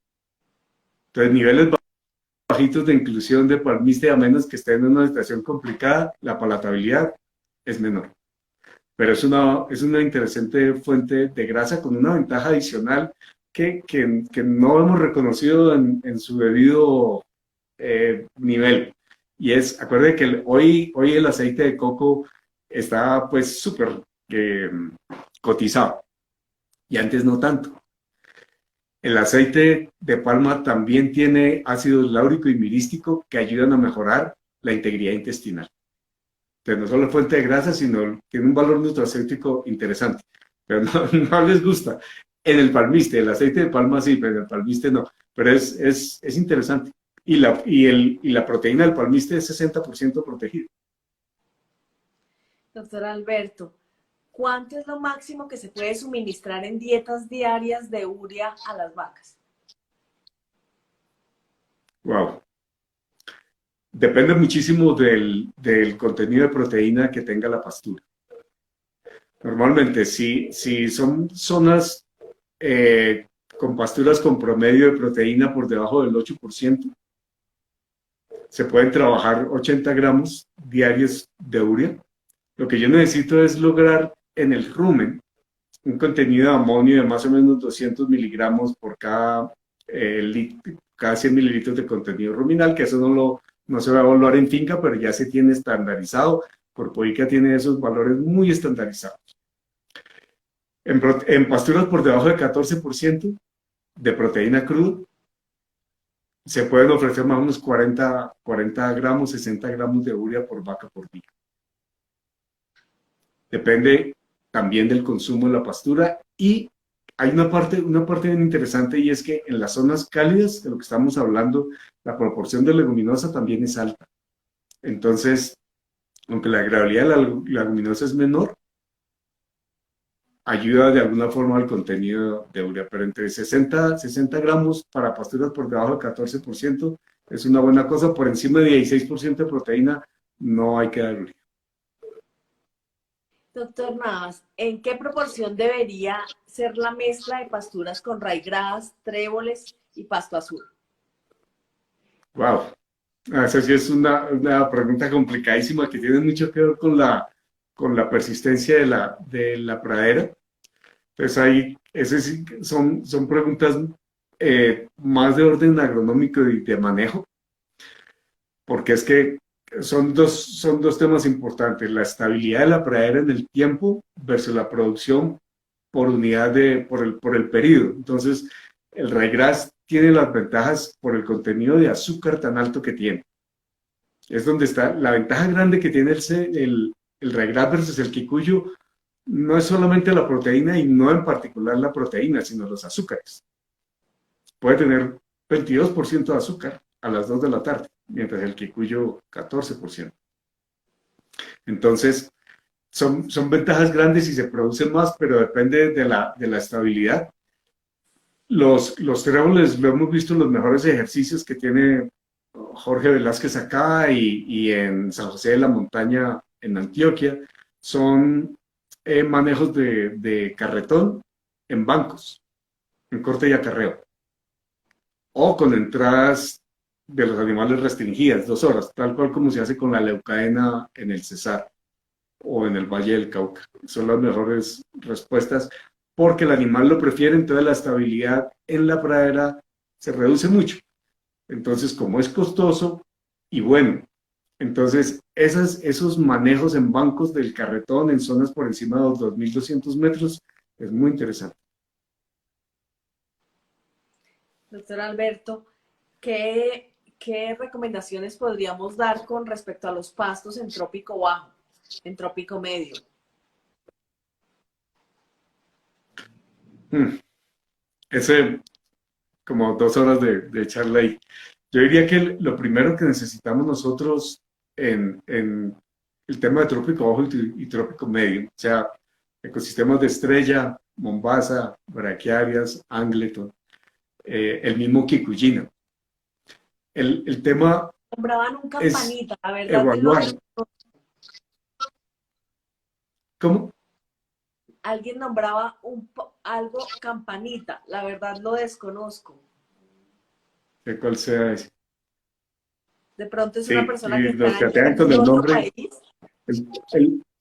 Entonces, niveles bajitos de inclusión de palmiste, a menos que esté en una situación complicada, la palatabilidad es menor. Pero es una interesante fuente de grasa con una ventaja adicional que no hemos reconocido en su debido nivel. Y acuérdense que hoy el aceite de coco está pues súper cotizado y antes no tanto. El aceite de palma también tiene ácido láurico y mirístico que ayudan a mejorar la integridad intestinal. Entonces no solo es fuente de grasa, sino tiene un valor nutracéutico interesante, pero no les gusta. En el palmiste, el aceite de palma sí, pero en el palmiste no. Pero es interesante. Y la proteína del palmiste es 60% protegida. Doctor Alberto, ¿cuánto es lo máximo que se puede suministrar en dietas diarias de urea a las vacas? Wow. Depende muchísimo del contenido de proteína que tenga la pastura. Normalmente, si son zonas con pasturas con promedio de proteína por debajo del 8%, se pueden trabajar 80 gramos diarios de urea. Lo que yo necesito es lograr en el rumen un contenido de amonio de más o menos 200 miligramos por cada 100 mililitros de contenido ruminal, que eso no se va a evaluar en finca, pero ya se tiene estandarizado. Corpoica tiene esos valores muy estandarizados. En pasturas por debajo de 14% de proteína cruda, se pueden ofrecer más o menos 40 gramos, 60 gramos de urea por vaca por día. Depende también del consumo de la pastura y hay una parte bien interesante y es que en las zonas cálidas, de lo que estamos hablando, la proporción de leguminosa también es alta. Entonces, aunque la agradabilidad de la leguminosa es menor, ayuda de alguna forma al contenido de urea, pero entre 60 gramos para pasturas por debajo del 14% es una buena cosa, por encima de 16% de proteína no hay que dar urea. Doctor Navas, ¿en qué proporción debería ser la mezcla de pasturas con raigradas, tréboles y pasto azul? Wow, esa sí es una pregunta complicadísima que tiene mucho que ver con la persistencia de la pradera. Entonces ahí son preguntas más de orden agronómico y de manejo, porque es que son dos temas importantes, la estabilidad de la pradera en el tiempo versus la producción por unidad por el periodo. Entonces, el ryegrass tiene las ventajas por el contenido de azúcar tan alto que tiene. Es donde está la ventaja grande que tiene el ryegrass versus el kikuyu. No es solamente la proteína y no en particular la proteína, sino los azúcares. Puede tener 22% de azúcar a las 2 de la tarde, mientras el kikuyu 14%. Entonces, son ventajas grandes y se producen más, pero depende de la estabilidad. Los tréboles lo hemos visto en los mejores ejercicios que tiene Jorge Velázquez acá y en San José de la Montaña, en Antioquia. Son manejos de carretón en bancos, en corte y acarreo, o con entradas de los animales restringidas, 2 horas, tal cual como se hace con la leucaena en el Cesar o en el Valle del Cauca. Son las mejores respuestas porque el animal lo prefiere, entonces la estabilidad en la pradera se reduce mucho. Entonces, como es costoso y bueno, entonces esos manejos en bancos del carretón en zonas por encima de los 2.200 metros es muy interesante. Doctor Alberto, ¿qué recomendaciones podríamos dar con respecto a los pastos en trópico bajo, en trópico medio? Ese, como 2 horas de charla ahí. Yo diría que lo primero que necesitamos nosotros en el tema de trópico bajo y trópico medio, o sea, ecosistemas de Estrella, Mombasa, Braquiarias, Angleton, el mismo Kikujina. El tema Nombraban un es campanita, la verdad no lo evaluar. desconozco. ¿Cómo? Alguien nombraba algo campanita, la verdad lo desconozco. ¿De cuál sea ese? De pronto es Sí, una persona y que los está que tengan con en el otro nombre. país.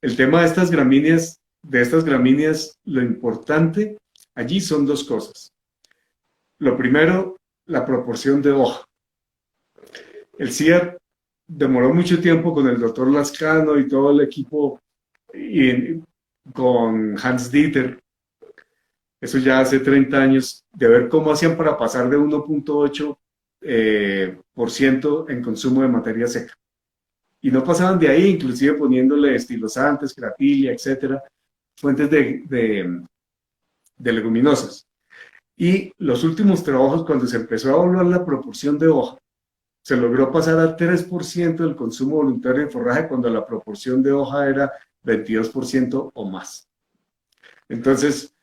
El tema de estas gramíneas, lo importante allí son 2 cosas. Lo primero, la proporción de hoja. El CIAT demoró mucho tiempo con el doctor Lascano y todo el equipo, y con Hans Dieter, eso ya hace 30 años, de ver cómo hacían para pasar de 1.8% por ciento en consumo de materia seca. Y no pasaban de ahí, inclusive poniéndole estilosantes, cratilia, etcétera, fuentes de leguminosas. Y los últimos trabajos, cuando se empezó a evaluar la proporción de hoja, se logró pasar a 3% del consumo voluntario de forraje cuando la proporción de hoja era 22% o más. Entonces,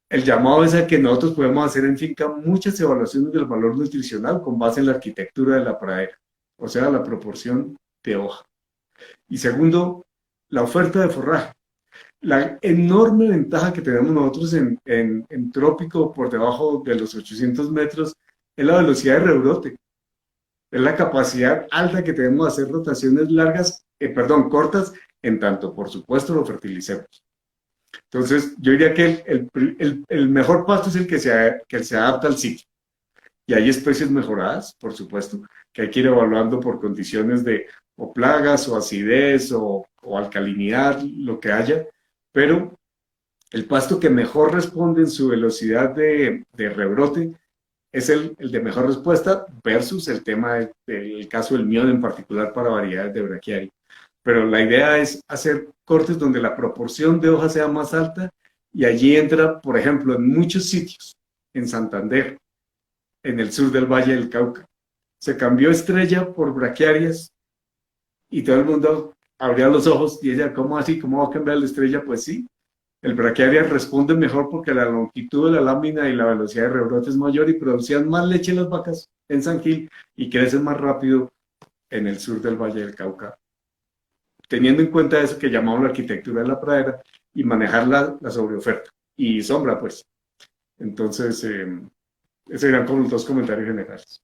el llamado es a que nosotros podemos hacer en finca muchas evaluaciones del valor nutricional con base en la arquitectura de la pradera, o sea, la proporción de hoja. Y segundo, la oferta de forraje. La enorme ventaja que tenemos nosotros en trópico por debajo de los 800 metros es la velocidad de rebrote. Es la capacidad alta que tenemos de hacer rotaciones cortas, en tanto, por supuesto, lo fertilicemos. Entonces, yo diría que el mejor pasto es el que se adapta al sitio. Y hay especies mejoradas, por supuesto, que hay que ir evaluando por condiciones de o plagas, o acidez, o alcalinidad, lo que haya, pero el pasto que mejor responde en su velocidad de rebrote es el de mejor respuesta versus el tema del caso del mión en particular para variedades de braquiaria. Pero la idea es hacer cortes donde la proporción de hojas sea más alta y allí entra, por ejemplo, en muchos sitios, en Santander, en el sur del Valle del Cauca, se cambió estrella por braquiarias y todo el mundo abría los ojos y ella, ¿cómo así? ¿Cómo va a cambiar la estrella? Pues sí, el braquiaria responde mejor porque la longitud de la lámina y la velocidad de rebrote es mayor y producían más leche las vacas en San Gil y crecen más rápido en el sur del Valle del Cauca. Teniendo en cuenta eso que llamamos la arquitectura de la pradera y manejar la sobreoferta y sombra, pues. Entonces, esos serían como los dos comentarios generales.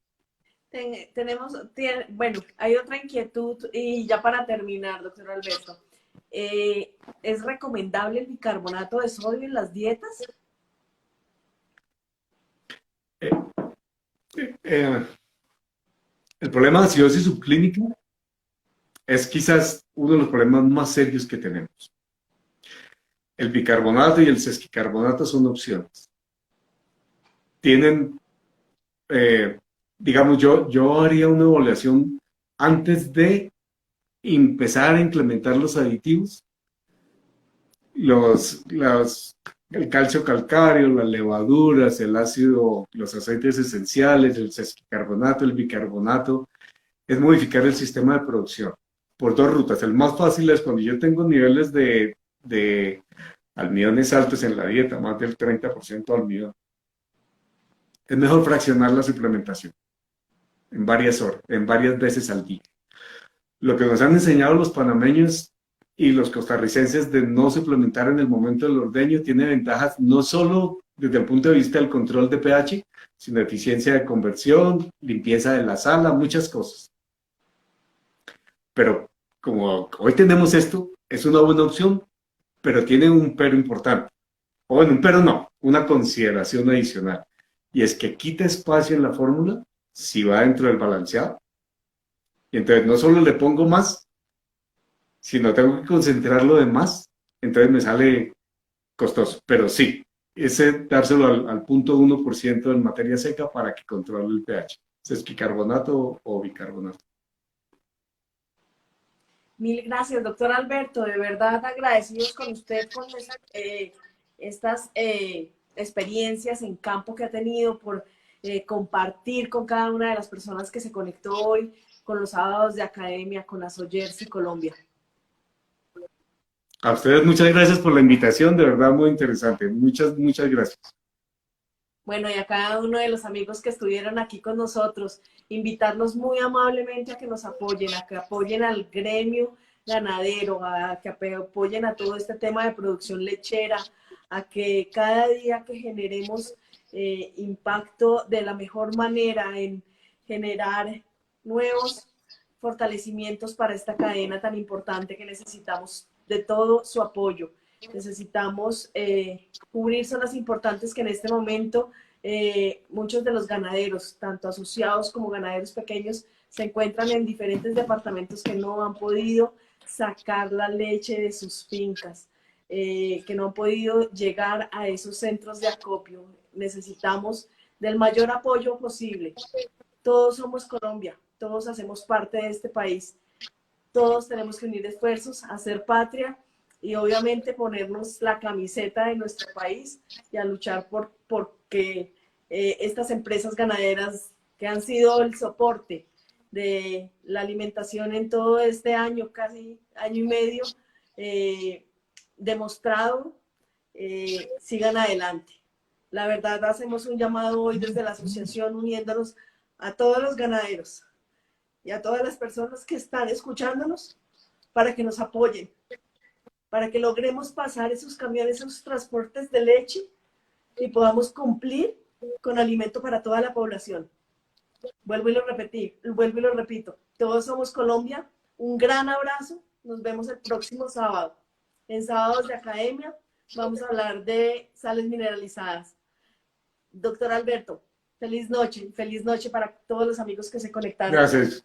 Bueno, hay otra inquietud y ya para terminar, doctor Alberto. ¿Es recomendable el bicarbonato de sodio en las dietas? Eh, eh, el problema de acidosis subclínica es quizás uno de los problemas más serios que tenemos. El bicarbonato y el sesquicarbonato son opciones. Tienen, digamos, yo haría una evaluación antes de empezar a implementar los aditivos, el calcio calcáreo, las levaduras, el ácido, los aceites esenciales, el sesquicarbonato, el bicarbonato, es modificar el sistema de producción por dos rutas. El más fácil es cuando yo tengo niveles de almidones altos en la dieta, más del 30% de almidón. Es mejor fraccionar la suplementación en varias horas, en varias veces al día. Lo que nos han enseñado los panameños y los costarricenses de no suplementar en el momento del ordeño tiene ventajas no solo desde el punto de vista del control de pH, sino eficiencia de conversión, limpieza de la sala, muchas cosas. Pero como hoy tenemos esto, es una buena opción, pero tiene un pero importante. O bueno, un pero no, una consideración adicional. Y es que quita espacio en la fórmula si va dentro del balanceado. Y entonces no solo le pongo más, sino tengo que concentrarlo de más, entonces me sale costoso. Pero sí, ese dárselo al 0,1% en materia seca para que controle el pH. Es bicarbonato o bicarbonato. Mil gracias, doctor Alberto. De verdad agradecidos con usted con estas experiencias en campo que ha tenido por compartir con cada una de las personas que se conectó hoy con los sábados de academia, con Asoyers y Colombia. A ustedes muchas gracias por la invitación, de verdad muy interesante. Muchas, muchas gracias. Bueno, y a cada uno de los amigos que estuvieron aquí con nosotros, invitarlos muy amablemente a que nos apoyen, a que apoyen al gremio ganadero, a que apoyen a todo este tema de producción lechera, a que cada día que generemos impacto de la mejor manera en generar nuevos fortalecimientos para esta cadena tan importante que necesitamos de todo su apoyo. Necesitamos cubrir zonas importantes que en este momento muchos de los ganaderos, tanto asociados como ganaderos pequeños, se encuentran en diferentes departamentos que no han podido sacar la leche de sus fincas, que no han podido llegar a esos centros de acopio. Necesitamos del mayor apoyo posible. Todos somos Colombia, todos hacemos parte de este país, todos tenemos que unir esfuerzos, hacer patria y obviamente ponernos la camiseta de nuestro país y a luchar porque estas empresas ganaderas que han sido el soporte de la alimentación en todo este año, casi año y medio, demostrado, sigan adelante. La verdad, hacemos un llamado hoy desde la asociación uniéndonos a todos los ganaderos y a todas las personas que están escuchándonos para que nos apoyen, para que logremos pasar esos camiones, esos transportes de leche y podamos cumplir con alimento para toda la población. Vuelvo y lo repito. Todos somos Colombia. Un gran abrazo. Nos vemos el próximo sábado. En Sábados de Academia vamos a hablar de sales mineralizadas. Doctor Alberto, feliz noche para todos los amigos que se conectaron. Gracias.